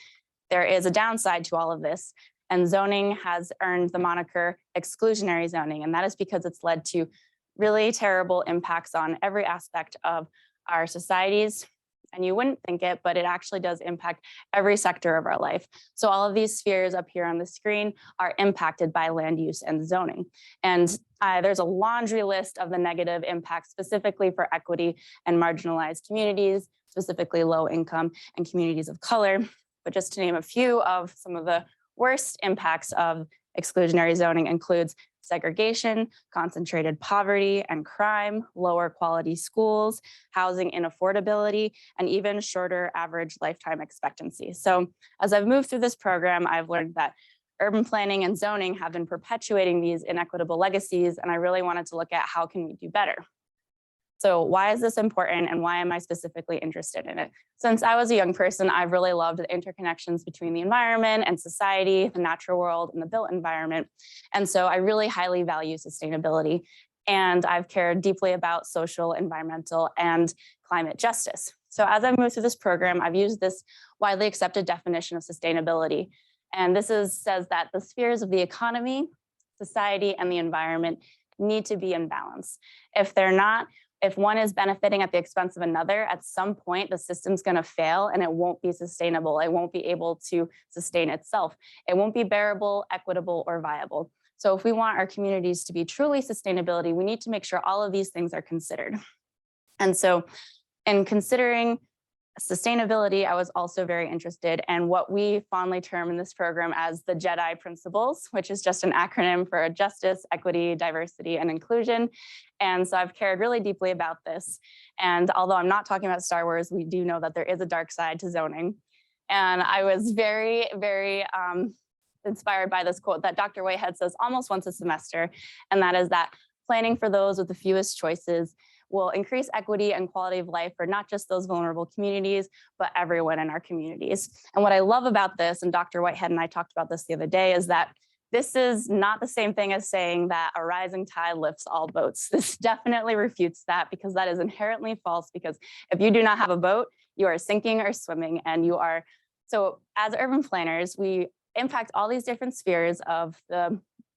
there is a downside to all of this, and zoning has earned the moniker exclusionary zoning, and that is because it's led to really terrible impacts on every aspect of our societies. And you wouldn't think it, but it actually does impact every sector of our life. So all of these spheres up here on the screen are impacted by land use and zoning. And there's a laundry list of the negative impacts specifically for equity and marginalized communities. specifically low income and communities of color. But just to name a few of some of the worst impacts of exclusionary zoning includes segregation, concentrated poverty and crime, lower quality schools, housing inaffordability, and even shorter average lifetime expectancy. So as I've moved through this program, I've learned that urban planning and zoning have been perpetuating these inequitable legacies, and I really wanted to look at how can we do better. So why is this important and why am I specifically interested in it? Since I was a young person, I've really loved the interconnections between the environment and society, the natural world and the built environment. And so I really highly value sustainability. And I've cared deeply about social, environmental, and climate justice. So as I've moved through this program, I've used this widely accepted definition of sustainability. And this says that the spheres of the economy, society, and the environment need to be in balance. If they're not, if one is benefiting at the expense of another, at some point the system's going to fail and it won't be sustainable. It won't be able to sustain itself. It won't be bearable, equitable, or viable. So if we want our communities to be truly sustainability, we need to make sure all of these things are considered. And so in considering sustainability, I was also very interested in what we fondly term in this program as the JEDI principles, which is just an acronym for justice, equity, diversity, and inclusion. And so I've cared really deeply about this. And although I'm not talking about Star Wars, we do know that there is a dark side to zoning. And I was very, very inspired by this quote that Dr. Whitehead says almost once a semester, and that is that planning for those with the fewest choices will increase equity and quality of life for not just those vulnerable communities, but everyone in our communities. And what I love about this, and Dr. Whitehead and I talked about this the other day, is that this is not the same thing as saying that a rising tide lifts all boats. This definitely refutes that, because that is inherently false, because if you do not have a boat, you are sinking or swimming, and you are. So as urban planners, we impact all these different spheres of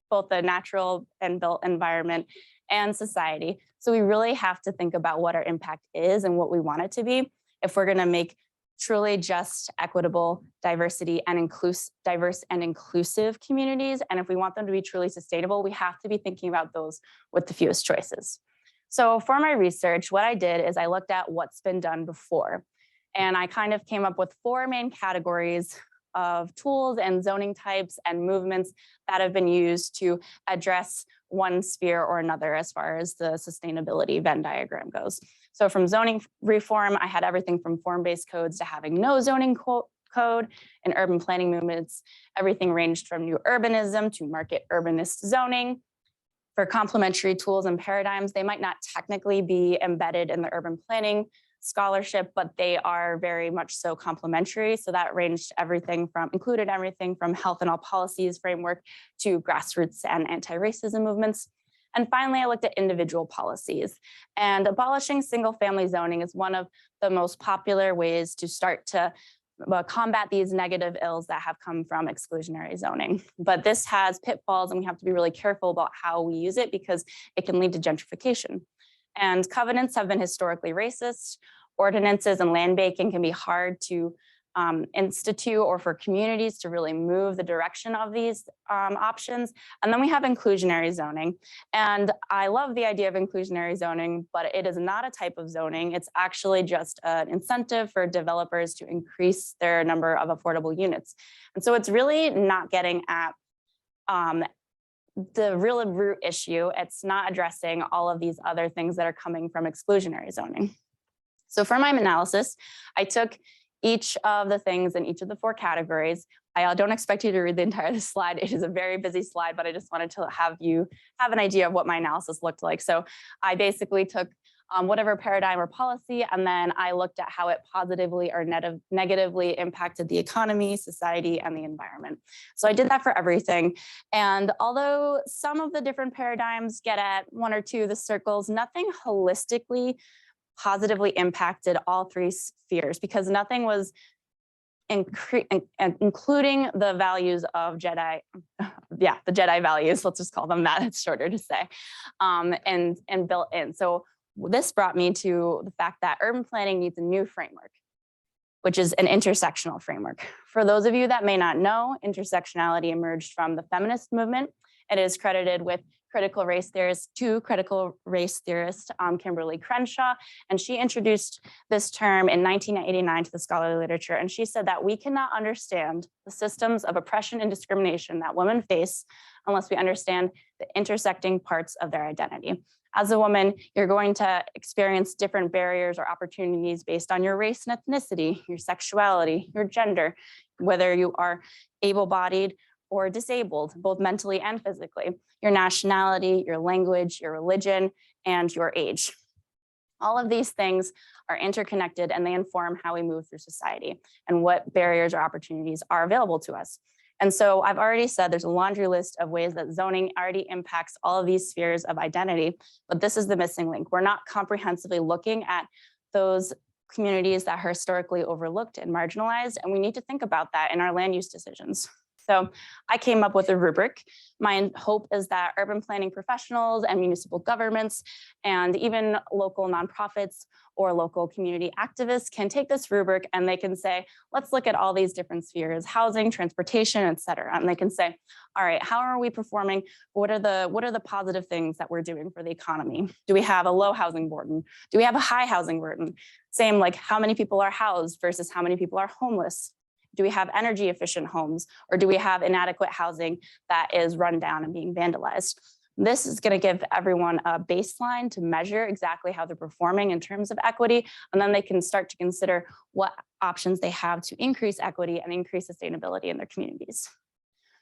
both the natural and built environment and society. So we really have to think about what our impact is and what we want it to be if we're going to make truly just, equitable, diverse and inclusive communities. And if we want them to be truly sustainable, we have to be thinking about those with the fewest choices. So for my research, what I did is I looked at what's been done before. And I kind of came up with 4 main categories of tools and zoning types and movements that have been used to address one sphere or another as far as the sustainability Venn diagram goes. So from zoning reform, I had everything from form-based codes to having no zoning code. And urban planning movements, everything ranged from new urbanism to market urbanist zoning. For complementary tools and paradigms, they might not technically be embedded in the urban planning scholarship, but they are very much so complementary. So that included everything from health and all policies framework to grassroots and anti-racism movements. And finally, I looked at individual policies, and abolishing single family zoning is one of the most popular ways to start to combat these negative ills that have come from exclusionary zoning. But this has pitfalls, and we have to be really careful about how we use it, because it can lead to gentrification. And covenants have been historically racist. Ordinances and land banking can be hard to institute, or for communities to really move the direction of these options. And then we have inclusionary zoning. And I love the idea of inclusionary zoning, but it is not a type of zoning. It's actually just an incentive for developers to increase their number of affordable units. And so it's really not getting at the real root issue. It's not addressing all of these other things that are coming from exclusionary zoning. So for my analysis, I took each of the things in each of the 4 categories. I don't expect you to read the entire slide. It is a very busy slide, but I just wanted to have you have an idea of what my analysis looked like. So I basically took whatever paradigm or policy, and then I looked at how it positively or negatively impacted the economy, society, and the environment. So I did that for everything. And although some of the different paradigms get at 1 or 2 of the circles, nothing holistically positively impacted all 3 spheres, because nothing was including the values of JEDI, the JEDI values, let's just call them that, it's shorter to say, and built in. So this brought me to the fact that urban planning needs a new framework, which is an intersectional framework. For those of you that may not know, intersectionality emerged from the feminist movement. It is credited with critical race theorists, Kimberly Crenshaw, and she introduced this term in 1989 to the scholarly literature. And she said that we cannot understand the systems of oppression and discrimination that women face unless we understand the intersecting parts of their identity. As a woman, you're going to experience different barriers or opportunities based on your race and ethnicity, your sexuality, your gender, whether you are able-bodied or disabled, both mentally and physically, your nationality, your language, your religion, and your age. All of these things are interconnected and they inform how we move through society and what barriers or opportunities are available to us. And so I've already said there's a laundry list of ways that zoning already impacts all of these spheres of identity, but this is the missing link. We're not comprehensively looking at those communities that are historically overlooked and marginalized, and we need to think about that in our land use decisions. So I came up with a rubric. My hope is that urban planning professionals and municipal governments and even local nonprofits or local community activists can take this rubric and they can say, let's look at all these different spheres, housing, transportation, et cetera. And they can say, all right, how are we performing? What are the positive things that we're doing for the economy? Do we have a low housing burden? Do we have a high housing burden? Same, like how many people are housed versus how many people are homeless? Do we have energy efficient homes, or do we have inadequate housing that is run down and being vandalized? This is going to give everyone a baseline to measure exactly how they're performing in terms of equity, and then they can start to consider what options they have to increase equity and increase sustainability in their communities.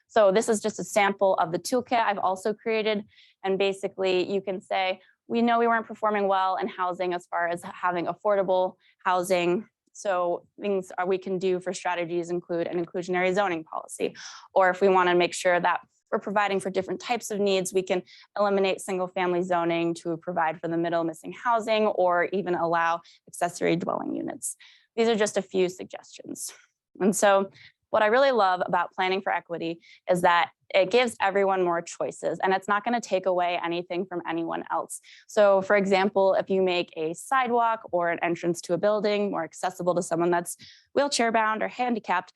So this is just a sample of the toolkit I've also created, and basically you can say, we know we weren't performing well in housing as far as having affordable housing. So things we can do for strategies include an inclusionary zoning policy, or if we want to make sure that we're providing for different types of needs, we can eliminate single family zoning to provide for the middle missing housing, or even allow accessory dwelling units. These are just a few suggestions. And so what I really love about planning for equity is that it gives everyone more choices, and it's not going to take away anything from anyone else. So for example, if you make a sidewalk or an entrance to a building more accessible to someone that's wheelchair bound or handicapped,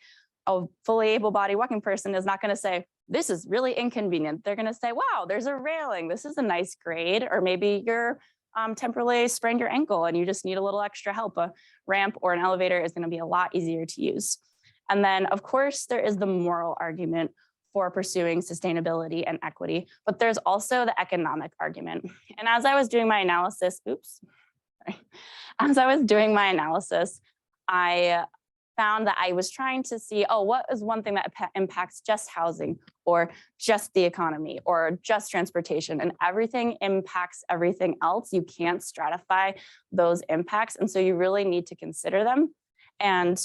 a fully able-bodied walking person is not going to say, this is really inconvenient. They're going to say, wow, there's a railing. This is a nice grade. Or maybe you're temporarily sprained your ankle and you just need a little extra help. A ramp or an elevator is going to be a lot easier to use. And then, of course, there is the moral argument for pursuing sustainability and equity, but there's also the economic argument. And as I was doing my analysis, I found that I was trying to see, what is one thing that impacts just housing or just the economy or just transportation, and everything impacts everything else. You can't stratify those impacts. And so you really need to consider them. And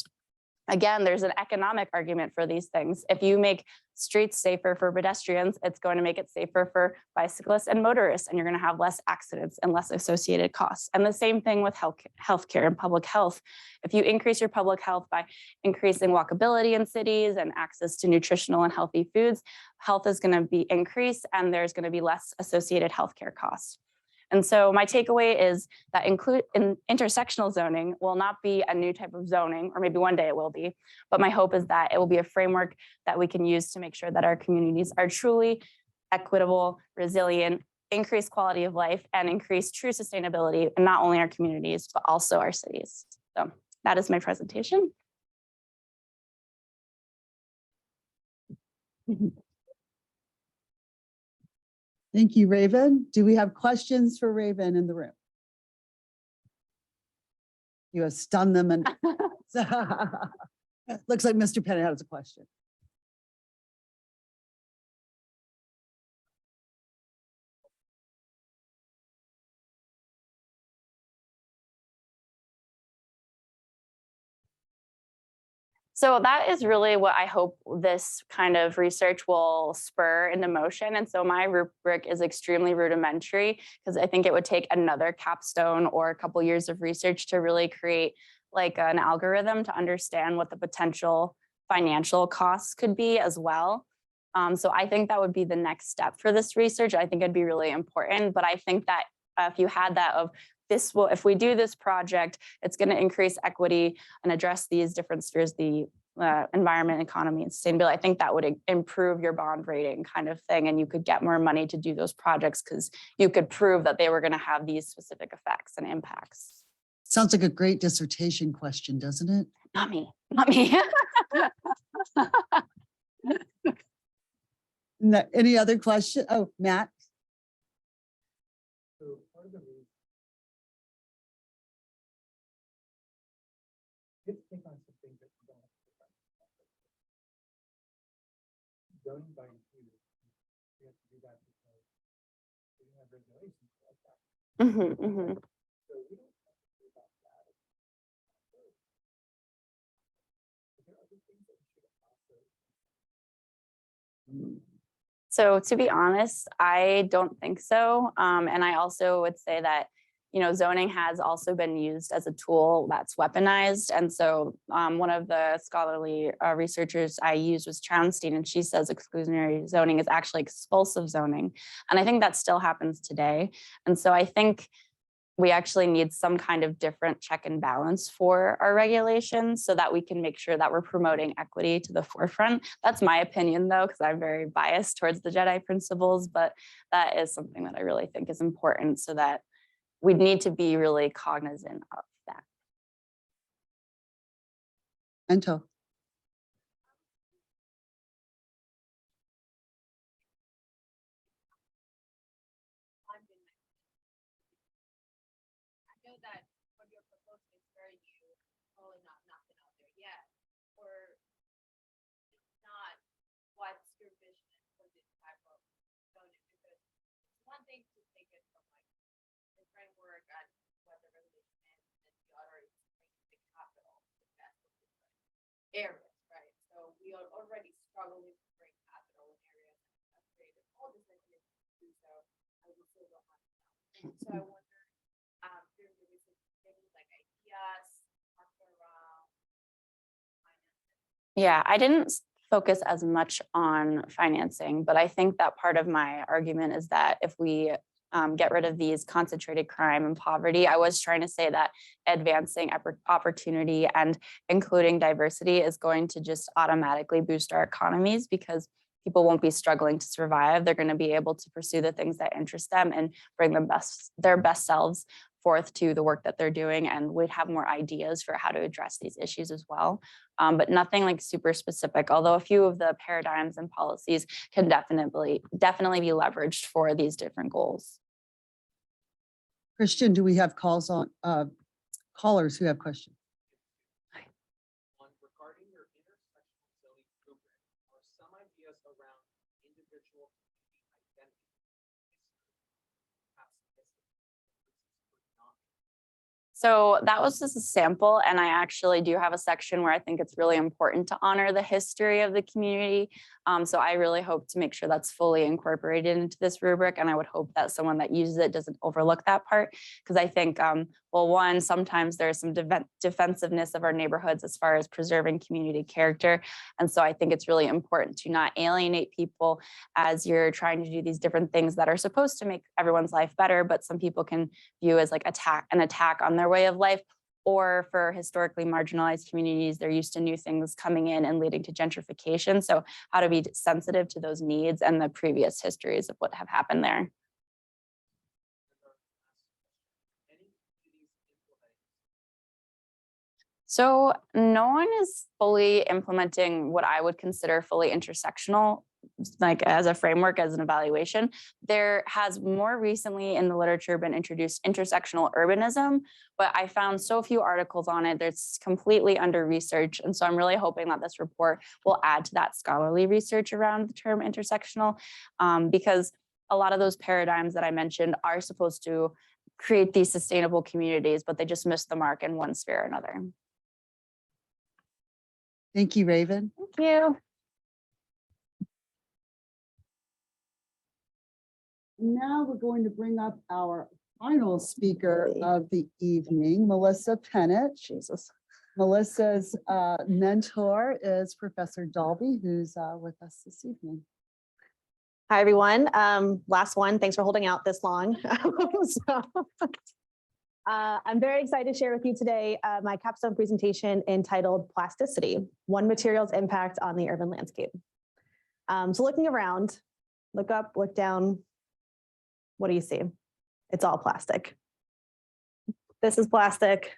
again, there's an economic argument for these things. If you make streets safer for pedestrians, it's going to make it safer for bicyclists and motorists, and you're going to have less accidents and less associated costs. And the same thing with healthcare and public health. If you increase your public health by increasing walkability in cities and access to nutritional and healthy foods, health is going to be increased and there's going to be less associated healthcare costs. And so my takeaway is that intersectional zoning will not be a new type of zoning, or maybe one day it will be, but my hope is that it will be a framework that we can use to make sure that our communities are truly equitable, resilient, increase quality of life, and increase true sustainability in not only our communities, but also our cities. So that is my presentation. Thank you, Raven. Do we have questions for Raven in the room? You have stunned them and looks like Mr. Pennett has a question. So that is really what I hope this kind of research will spur into motion. And so my rubric is extremely rudimentary because I think it would take another capstone or a couple years of research to really create like an algorithm to understand what the potential financial costs could be as well. So I think that would be the next step for this research. I think it'd be really important, but I think that if you had that of this will, if we do this project, it's going to increase equity and address these different spheres, the environment, economy, and sustainability. I think that would improve your bond rating kind of thing, and you could get more money to do those projects because you could prove that they were going to have these specific effects and impacts. Sounds like a great dissertation question, doesn't it? Not me, not me. Any other question? Oh, Matt? So part of the reason. Let's take on some things that you don't have to take on. Zoning by include, we have to do that because we have regulations like that. Mhm, mhm. So we don't have to do about that. But there are other things that we should also. So to be honest, I don't think so. And I also would say that, you know, zoning has also been used as a tool that's weaponized. And so one of the scholarly researchers I used was Traunstein, and she says exclusionary zoning is actually expulsive zoning. And I think that still happens today. And so I think we actually need some kind of different check and balance for our regulations so that we can make sure that we're promoting equity to the forefront. That's my opinion though, because I'm very biased towards the JEDI principles, but that is something that I really think is important so that we need to be really cognizant of that. Ento. I know that what you're proposing is very new, probably not nothing out there yet, or it's not what's your vision for this type of zoning, because it's one thing to take it from like the framework and what the regulation is, and the other is making the capital the best of different areas, right? So we are already struggling to bring capital in areas that have created all this mechanisms to do so. I would say the so I wonder, during the recent things like ideas, around finance. Yeah, I didn't focus as much on financing, but I think that part of my argument is that if we get rid of these concentrated crime and poverty, I was trying to say that advancing opportunity and including diversity is going to just automatically boost our economies because people won't be struggling to survive. They're going to be able to pursue the things that interest them and bring them their best selves forth to the work that they're doing, and we'd have more ideas for how to address these issues as well. But nothing like super specific, although a few of the paradigms and policies can definitely be leveraged for these different goals. Christian, do we have calls on callers who have questions? Regarding your intersectional zoning rubric, are some ideas around individual community identity? So that was just a sample, and I actually do have a section where I think it's really important to honor the history of the community. So I really hope to make sure that's fully incorporated into this rubric, and I would hope that someone that uses it doesn't overlook that part, because I think, well, one, sometimes there's some defensiveness of our neighborhoods as far as preserving community character, and so I think it's really important to not alienate people as you're trying to do these different things that are supposed to make everyone's life better, but some people can view as like an attack on their way of life. Or for historically marginalized communities, they're used to new things coming in and leading to gentrification. So how to be sensitive to those needs and the previous histories of what have happened there. So no one is fully implementing what I would consider fully intersectional, like as a framework, as an evaluation. There has more recently in the literature been introduced intersectional urbanism, but I found so few articles on it. It's completely under research. And so I'm really hoping that this report will add to that scholarly research around the term intersectional, because a lot of those paradigms that I mentioned are supposed to create these sustainable communities, but they just miss the mark in one sphere or another. Thank you, Raven. Thank you. Now we're going to bring up our final speaker of the evening, Melissa Pennett. Jesus. Melissa's mentor is Professor Dalby, who's with us this evening. Hi, everyone. Last one. Thanks for holding out this long. So, I'm very excited to share with you today my capstone presentation entitled Plasticity, One Material's Impact on the Urban Landscape. So looking around, look up, look down, what do you see? It's all plastic. This is plastic,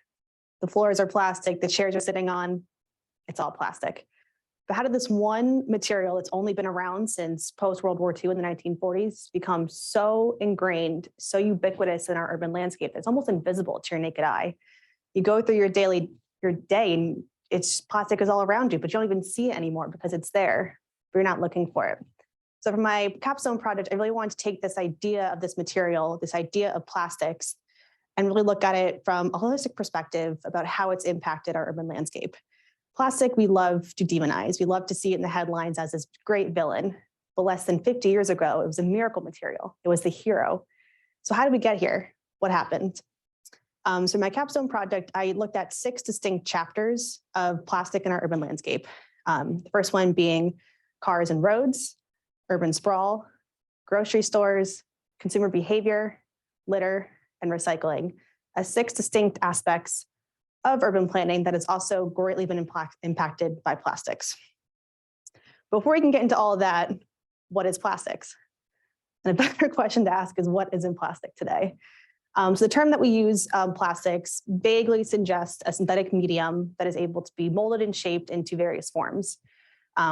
the floors are plastic, the chairs are sitting on, it's all plastic. But how did this one material that's only been around since post-World War II in the 1940s become so ingrained, so ubiquitous in our urban landscape that it's almost invisible to your naked eye? You go through your day and it's plastic is all around you, but you don't even see it anymore because it's there, but you're not looking for it. So for my capstone project, I really wanted to take this idea of this material, this idea of plastics, and really look at it from a holistic perspective about how it's impacted our urban landscape. Plastic, we love to demonize. We love to see it in the headlines as this great villain. But less than 50 years ago, it was a miracle material. It was the hero. So how did we get here? What happened? So my capstone project, I looked at 6 distinct chapters of plastic in our urban landscape. The first one being cars and roads, urban sprawl, grocery stores, consumer behavior, litter, and recycling as 6 distinct aspects of urban planning that has also greatly been impacted by plastics. Before we can get into all of that, what is plastics? And a better question to ask is what is in plastic today? So the term that we use, plastics, vaguely suggests a synthetic medium that is able to be molded and shaped into various forms.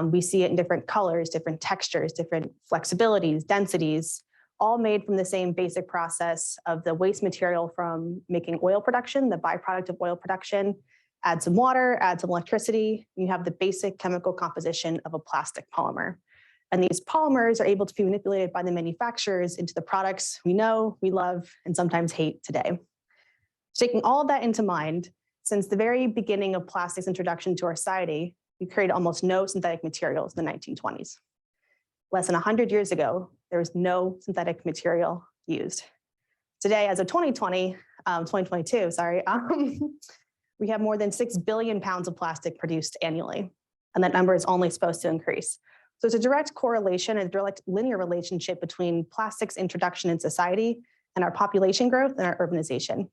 We see it in different colors, different textures, different flexibilities, densities, all made from the same basic process of the waste material from making oil production, the byproduct of oil production, add some water, add some electricity, you have the basic chemical composition of a plastic polymer. And these polymers are able to be manipulated by the manufacturers into the products we know, we love, and sometimes hate today. Taking all of that into mind, since the very beginning of plastics introduction to our society, we created almost no synthetic materials in the 1920s. Less than 100 years ago, there was no synthetic material used. Today, as of 2022, we have more than 6 billion pounds of plastic produced annually, and that number is only supposed to increase. So it's a direct correlation and a direct linear relationship between plastics introduction in society and our population growth and our urbanization.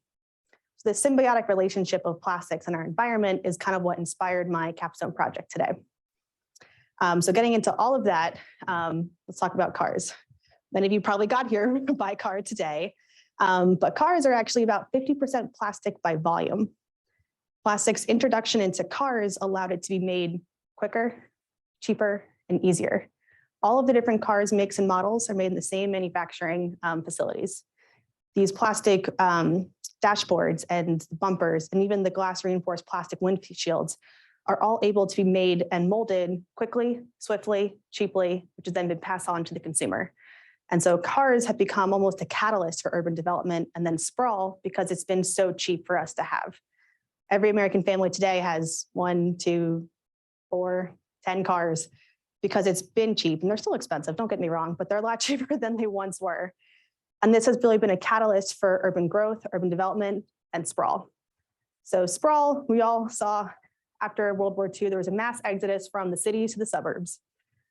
So the symbiotic relationship of plastics and our environment is kind of what inspired my capstone project today. So getting into all of that, let's talk about cars. Many of you probably got here by car today, but cars are actually about 50% plastic by volume. Plastic's introduction into cars allowed it to be made quicker, cheaper, and easier. All of the different cars, makes, and models are made in the same manufacturing facilities. These plastic dashboards and bumpers, and even the glass reinforced plastic windshields are all able to be made and molded quickly, swiftly, cheaply, which has then been passed on to the consumer. And so cars have become almost a catalyst for urban development and then sprawl because it's been so cheap for us to have. Every American family today has 1, 2, 4, 10 cars because it's been cheap, and they're still expensive, don't get me wrong, but they're a lot cheaper than they once were. And this has really been a catalyst for urban growth, urban development, and sprawl. So sprawl, we all saw after World War II, there was a mass exodus from the cities to the suburbs.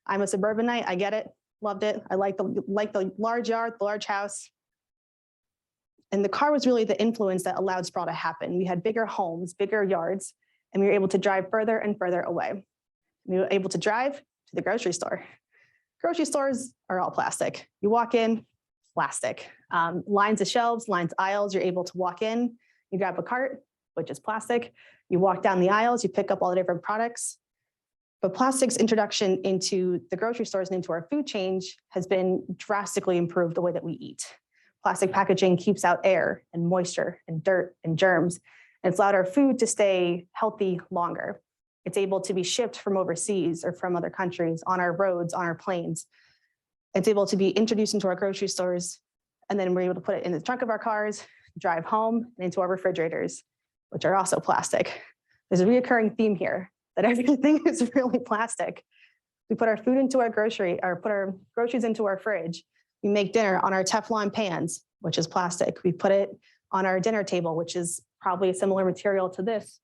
I'm a suburbanite, I get it, loved it. I like the large yard, the large house. And the car was really the influence that allowed sprawl to happen. We had bigger homes, bigger yards, and we were able to drive further and further away. We were able to drive to the grocery store. Grocery stores are all plastic. You walk in, plastic. Lines of shelves, lines of aisles, you're able to walk in, you grab a cart, which is plastic. You walk down the aisles, you pick up all the different products. But plastic's introduction into the grocery stores and into our food chain has been drastically improved the way that we eat. Plastic packaging keeps out air and moisture and dirt and germs, and it's allowed our food to stay healthy longer. It's able to be shipped from overseas or from other countries on our roads, on our planes. It's able to be introduced into our grocery stores, and then we're able to put it in the trunk of our cars, drive home, and into our refrigerators, which are also plastic. There's a reoccurring theme here that everything is really plastic. We put our food into our put our groceries into our fridge. We make dinner on our Teflon pans, which is plastic. We put it on our dinner table, which is probably a similar material to this,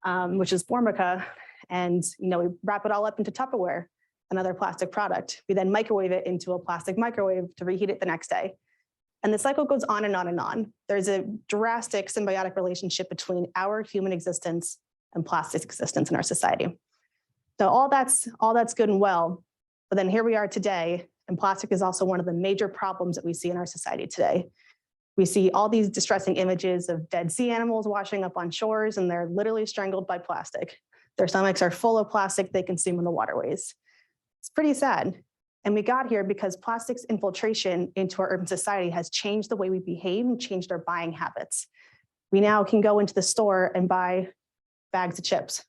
which is Formica. And we wrap it all up into Tupperware, another plastic product. We then microwave it into a plastic microwave to reheat it the next day. And the cycle goes on and on and on. There's a drastic symbiotic relationship between our human existence and plastic's existence in our society. So all that's good and well, but then here we are today, and plastic is also one of the major problems that we see in our society today. We see all these distressing images of dead sea animals washing up on shores, and they're literally strangled by plastic. Their stomachs are full of plastic they consume in the waterways. It's pretty sad. And we got here because plastic's infiltration into our urban society has changed the way we behave and changed our buying habits. We now can go into the store and buy bags of chips.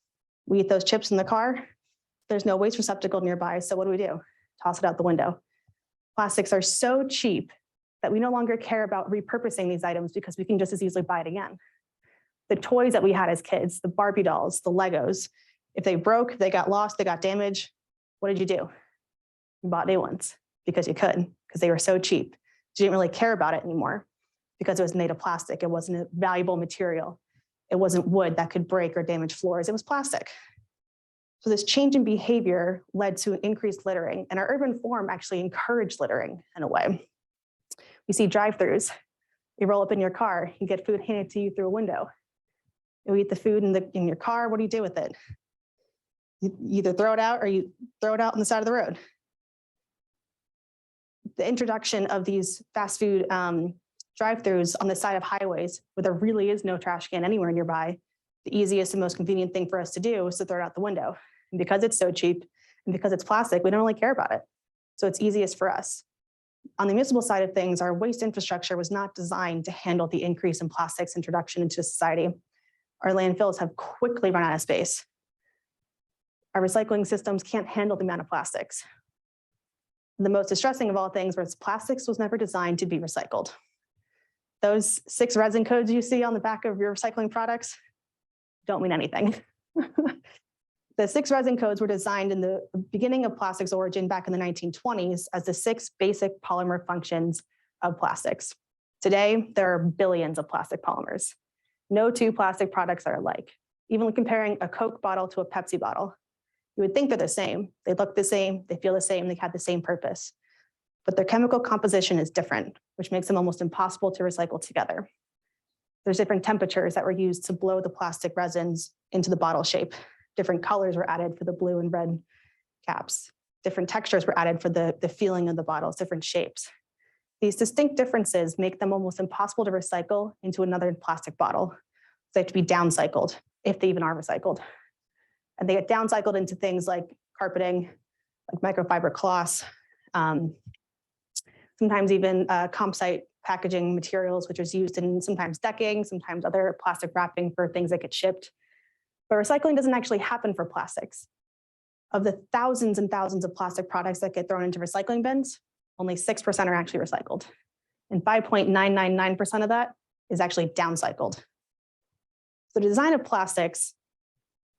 We eat those chips in the car. There's no waste receptacle nearby, so what do? Toss it out the window. Plastics are so cheap that we no longer care about repurposing these items because we can just as easily buy it again. The toys that we had as kids, the Barbie dolls, the Legos, if they broke, if they got lost, they got damaged, what did you do? You bought new ones because you could, because they were so cheap. You didn't really care about it anymore because it was made of plastic. It wasn't a valuable material. It wasn't wood that could break or damage floors. It was plastic. So this change in behavior led to increased littering, and our urban form actually encouraged littering in a way. You see drive-throughs. You roll up in your car, you get food handed to you through a window. You eat the food in your car, what do you do with it? You either throw it out or you throw it out on the side of the road. The introduction of these fast food drive-throughs on the side of highways where there really is no trash can anywhere nearby, the easiest and most convenient thing for us to do is to throw it out the window. And because it's so cheap and because it's plastic, we don't really care about it. So it's easiest for us. On the municipal side of things, our waste infrastructure was not designed to handle the increase in plastics introduction into society. Our landfills have quickly run out of space. Our recycling systems can't handle the amount of plastics. The most distressing of all things was plastics was never designed to be recycled. Those 6 resin codes you see on the back of your recycling products don't mean anything. The 6 resin codes were designed in the beginning of plastic's origin back in the 1920s as the 6 basic polymer functions of plastics. Today, there are billions of plastic polymers. No 2 plastic products are alike. Even comparing a Coke bottle to a Pepsi bottle, you would think they're the same. They look the same, they feel the same, they have the same purpose. But their chemical composition is different, which makes them almost impossible to recycle together. There's different temperatures that were used to blow the plastic resins into the bottle shape. Different colors were added for the blue and red caps. Different textures were added for the feeling of the bottles, different shapes. These distinct differences make them almost impossible to recycle into another plastic bottle. They have to be downcycled, if they even are recycled. And they get downcycled into things like carpeting, like microfiber cloths, sometimes even composite packaging materials, which is used in sometimes decking, sometimes other plastic wrapping for things that get shipped. But recycling doesn't actually happen for plastics. Of the thousands and thousands of plastic products that get thrown into recycling bins, only 6% are actually recycled. And 5.999% of that is actually downcycled. So the design of plastics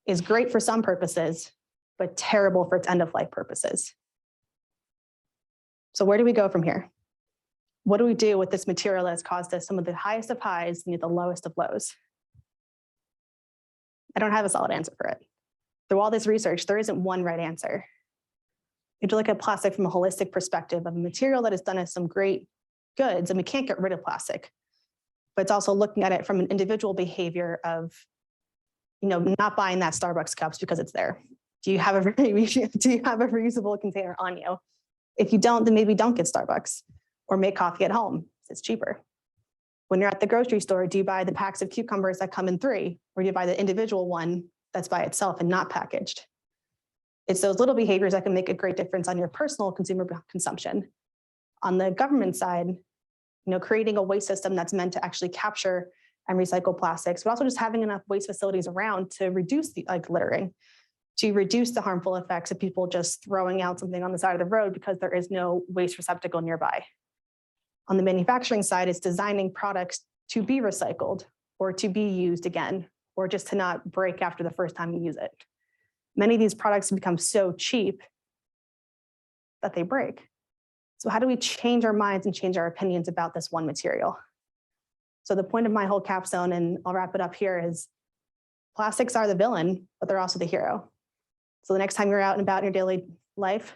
is great for some purposes, but terrible for its end-of-life purposes. So where do we go from here? What do we do with this material that has caused us some of the highest of highs and the lowest of lows? I don't have a solid answer for it. Through all this research, there isn't one right answer. You have to look at plastic from a holistic perspective of a material that has done us some great goods, and we can't get rid of plastic. But it's also looking at it from an individual behavior of, not buying that Starbucks cups because it's there. Do you have a reusable container on you? If you don't, then maybe don't get Starbucks or make coffee at home. It's cheaper. When you're at the grocery store, do you buy the packs of cucumbers that come in 3, or do you buy the individual one that's by itself and not packaged? It's those little behaviors that can make a great difference on your personal consumer consumption. On the government side, creating a waste system that's meant to actually capture and recycle plastics, but also just having enough waste facilities around to reduce the littering, to reduce the harmful effects of people just throwing out something on the side of the road because there is no waste receptacle nearby. On the manufacturing side, it's designing products to be recycled or to be used again, or just to not break after the first time you use it. Many of these products become so cheap that they break. So how do we change our minds and change our opinions about this one material? So the point of my whole capstone, and I'll wrap it up here, is plastics are the villain, but they're also the hero. So the next time you're out and about in your daily life,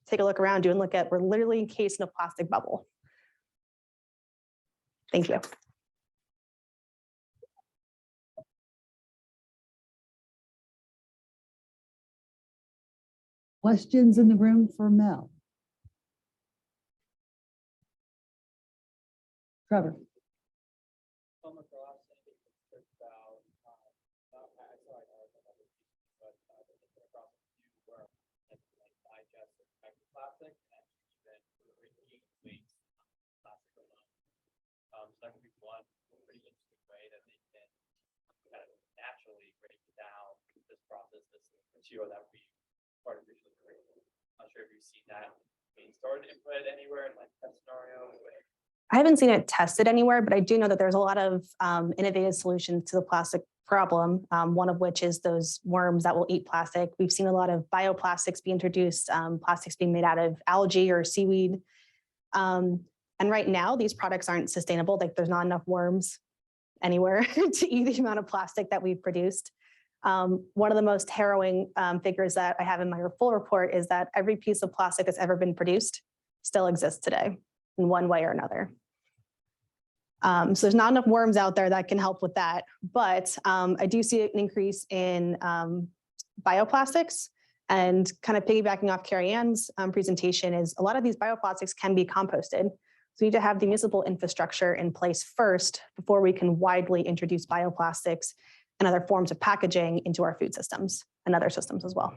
take a look around you and look at, we're literally encased in a plastic bubble. Thank you. Questions in the room for Mel? Trevor? Come across anything that's about, I saw an article about this, but they came across a few where like digest or microplastic and even reheat waste plastic alone. So that could be one pretty interesting way that they can kind of naturally break down this process, this material that we artificially created. Not sure if you've seen that being started to input anywhere in like test scenario. I haven't seen it tested anywhere, but I do know that there's a lot of innovative solutions to the plastic problem, one of which is those worms that will eat plastic. We've seen a lot of bioplastics be introduced, plastics being made out of algae or seaweed. And right now, these products aren't sustainable. Like there's not enough worms anywhere to eat the amount of plastic that we've produced. One of the most harrowing figures that I have in my full report is that every piece of plastic that's ever been produced still exists today in one way or another. So there's not enough worms out there that can help with that. But I do see an increase in bioplastics, and kind of piggybacking off Ceriann's presentation is a lot of these bioplastics can be composted. So we need to have the municipal infrastructure in place first before we can widely introduce bioplastics and other forms of packaging into our food systems and other systems as well.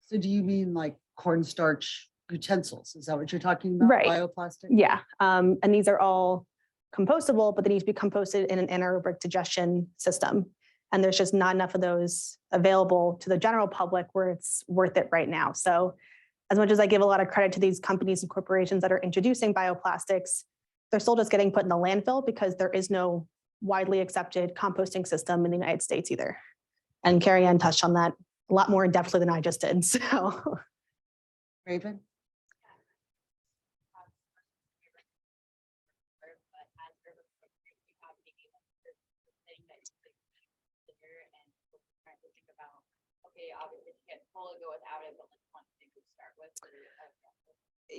So do you mean like cornstarch utensils? Is that what you're talking about? Right. Bioplastic? Yeah, and these are all compostable, but they need to be composted in an anaerobic digestion system. And there's just not enough of those available to the general public where it's worth it right now. So as much as I give a lot of credit to these companies and corporations that are introducing bioplastics, they're still just getting put in the landfill because there is no widely accepted composting system in the United States either. And Ceriann touched on that a lot more in depthly than I just did. So, Raven?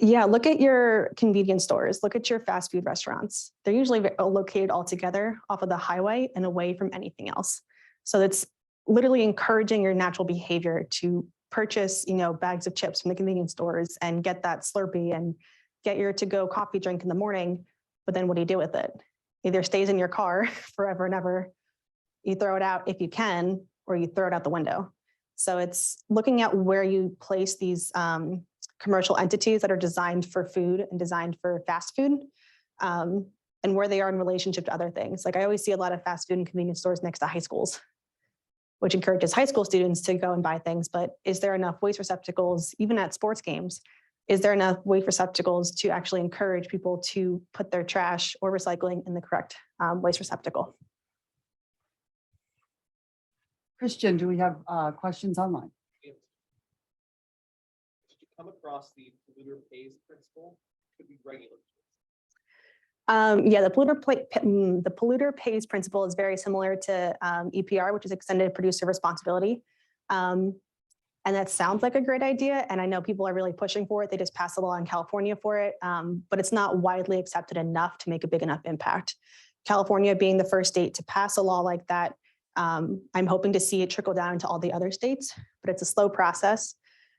yeah, look at your convenience stores, look at your fast food restaurants. They're usually located all together off of the highway and away from anything else. So it's literally encouraging your natural behavior to purchase, bags of chips from the convenience stores and get that Slurpee and get your to-go coffee drink in the morning. But then what do you do with it? Either stays in your car forever and ever, you throw it out if you can, or you throw it out the window. So it's looking at where you place these commercial entities that are designed for food and designed for fast food, and where they are in relationship to other things. Like I always see a lot of fast food and convenience stores next to high schools, which encourages high school students to go and buy things. But is there enough waste receptacles, even at sports games? Is there enough waste receptacles to actually encourage people to put their trash or recycling in the correct waste receptacle? Christian, do we have questions online? Did you come across the polluter pays principle? Could be regulatory. Yeah, the polluter pays principle is very similar to EPR, which is extended producer responsibility. And that sounds like a great idea. And I know people are really pushing for it. They just passed a law in California for it, but it's not widely accepted enough to make a big enough impact. California being the first state to pass a law like that, I'm hoping to see it trickle down into all the other states, but it's a slow process.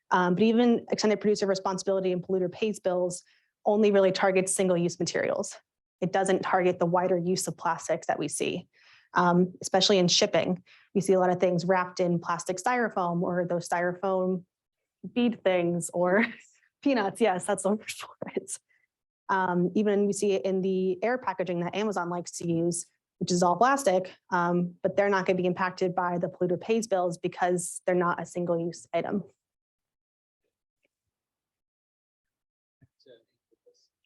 But even extended producer responsibility and polluter pays bills only really targets single-use materials. It doesn't target the wider use of plastics that we see, especially in shipping. We see a lot of things wrapped in plastic styrofoam or those styrofoam bead things or peanuts. Yes, that's the word for it. Even we see it in the air packaging that Amazon likes to use, which is all plastic, but they're not going to be impacted by the polluter pays bills because they're not a single-use item.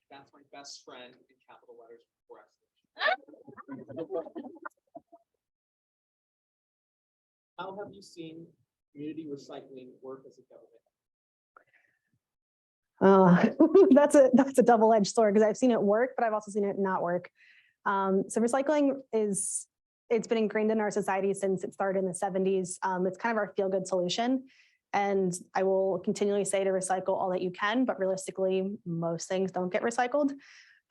That's my best friend in capital letters for How have you seen community recycling work as a government? That's a double-edged sword because I've seen it work, but I've also seen it not work. So recycling it's been ingrained in our society since it started in the 70s. It's kind of our feel-good solution. And I will continually say to recycle all that you can, but realistically, most things don't get recycled.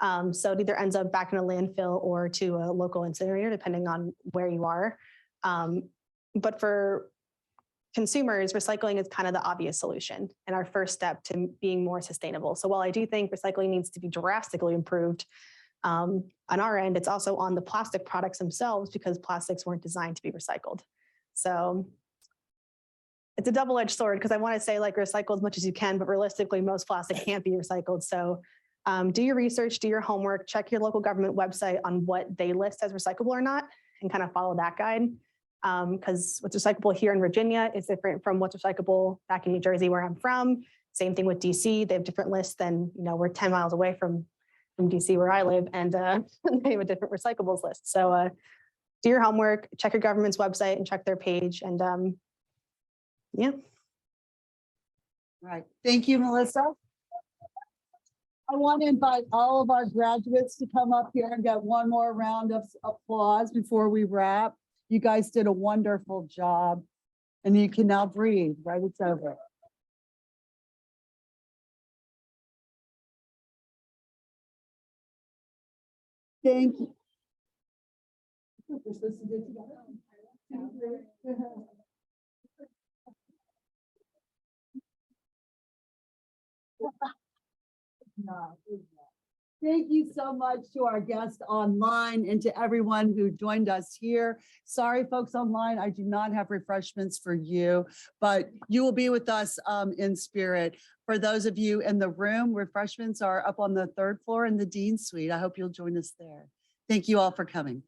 So it either ends up back in a landfill or to a local incinerator, depending on where you are. But for consumers, recycling is kind of the obvious solution and our first step to being more sustainable. So while I do think recycling needs to be drastically improved, on our end, it's also on the plastic products themselves because plastics weren't designed to be recycled. So it's a double-edged sword because I want to say like recycle as much as you can, but realistically, most plastic can't be recycled. So do your research, do your homework, check your local government website on what they list as recyclable or not, and kind of follow that guide. Because what's recyclable here in Virginia is different from what's recyclable back in New Jersey, where I'm from. Same thing with DC. They have different lists than, we're 10 miles away from DC where I live, and they have a different recyclables list. So do your homework, check your government's website and check their page. And yeah. Right. Thank you, Melissa. I want to invite all of our graduates to come up here and get one more round of applause before we wrap. You guys did a wonderful job, and you can now breathe, right? It's over. Thank you. We're supposed to do it together. No. Thank you so much to our guests online and to everyone who joined us here. Sorry, folks online, I do not have refreshments for you, but you will be with us in spirit. For those of you in the room, refreshments are up on the 3rd floor in the Dean Suite. I hope you'll join us there. Thank you all for coming.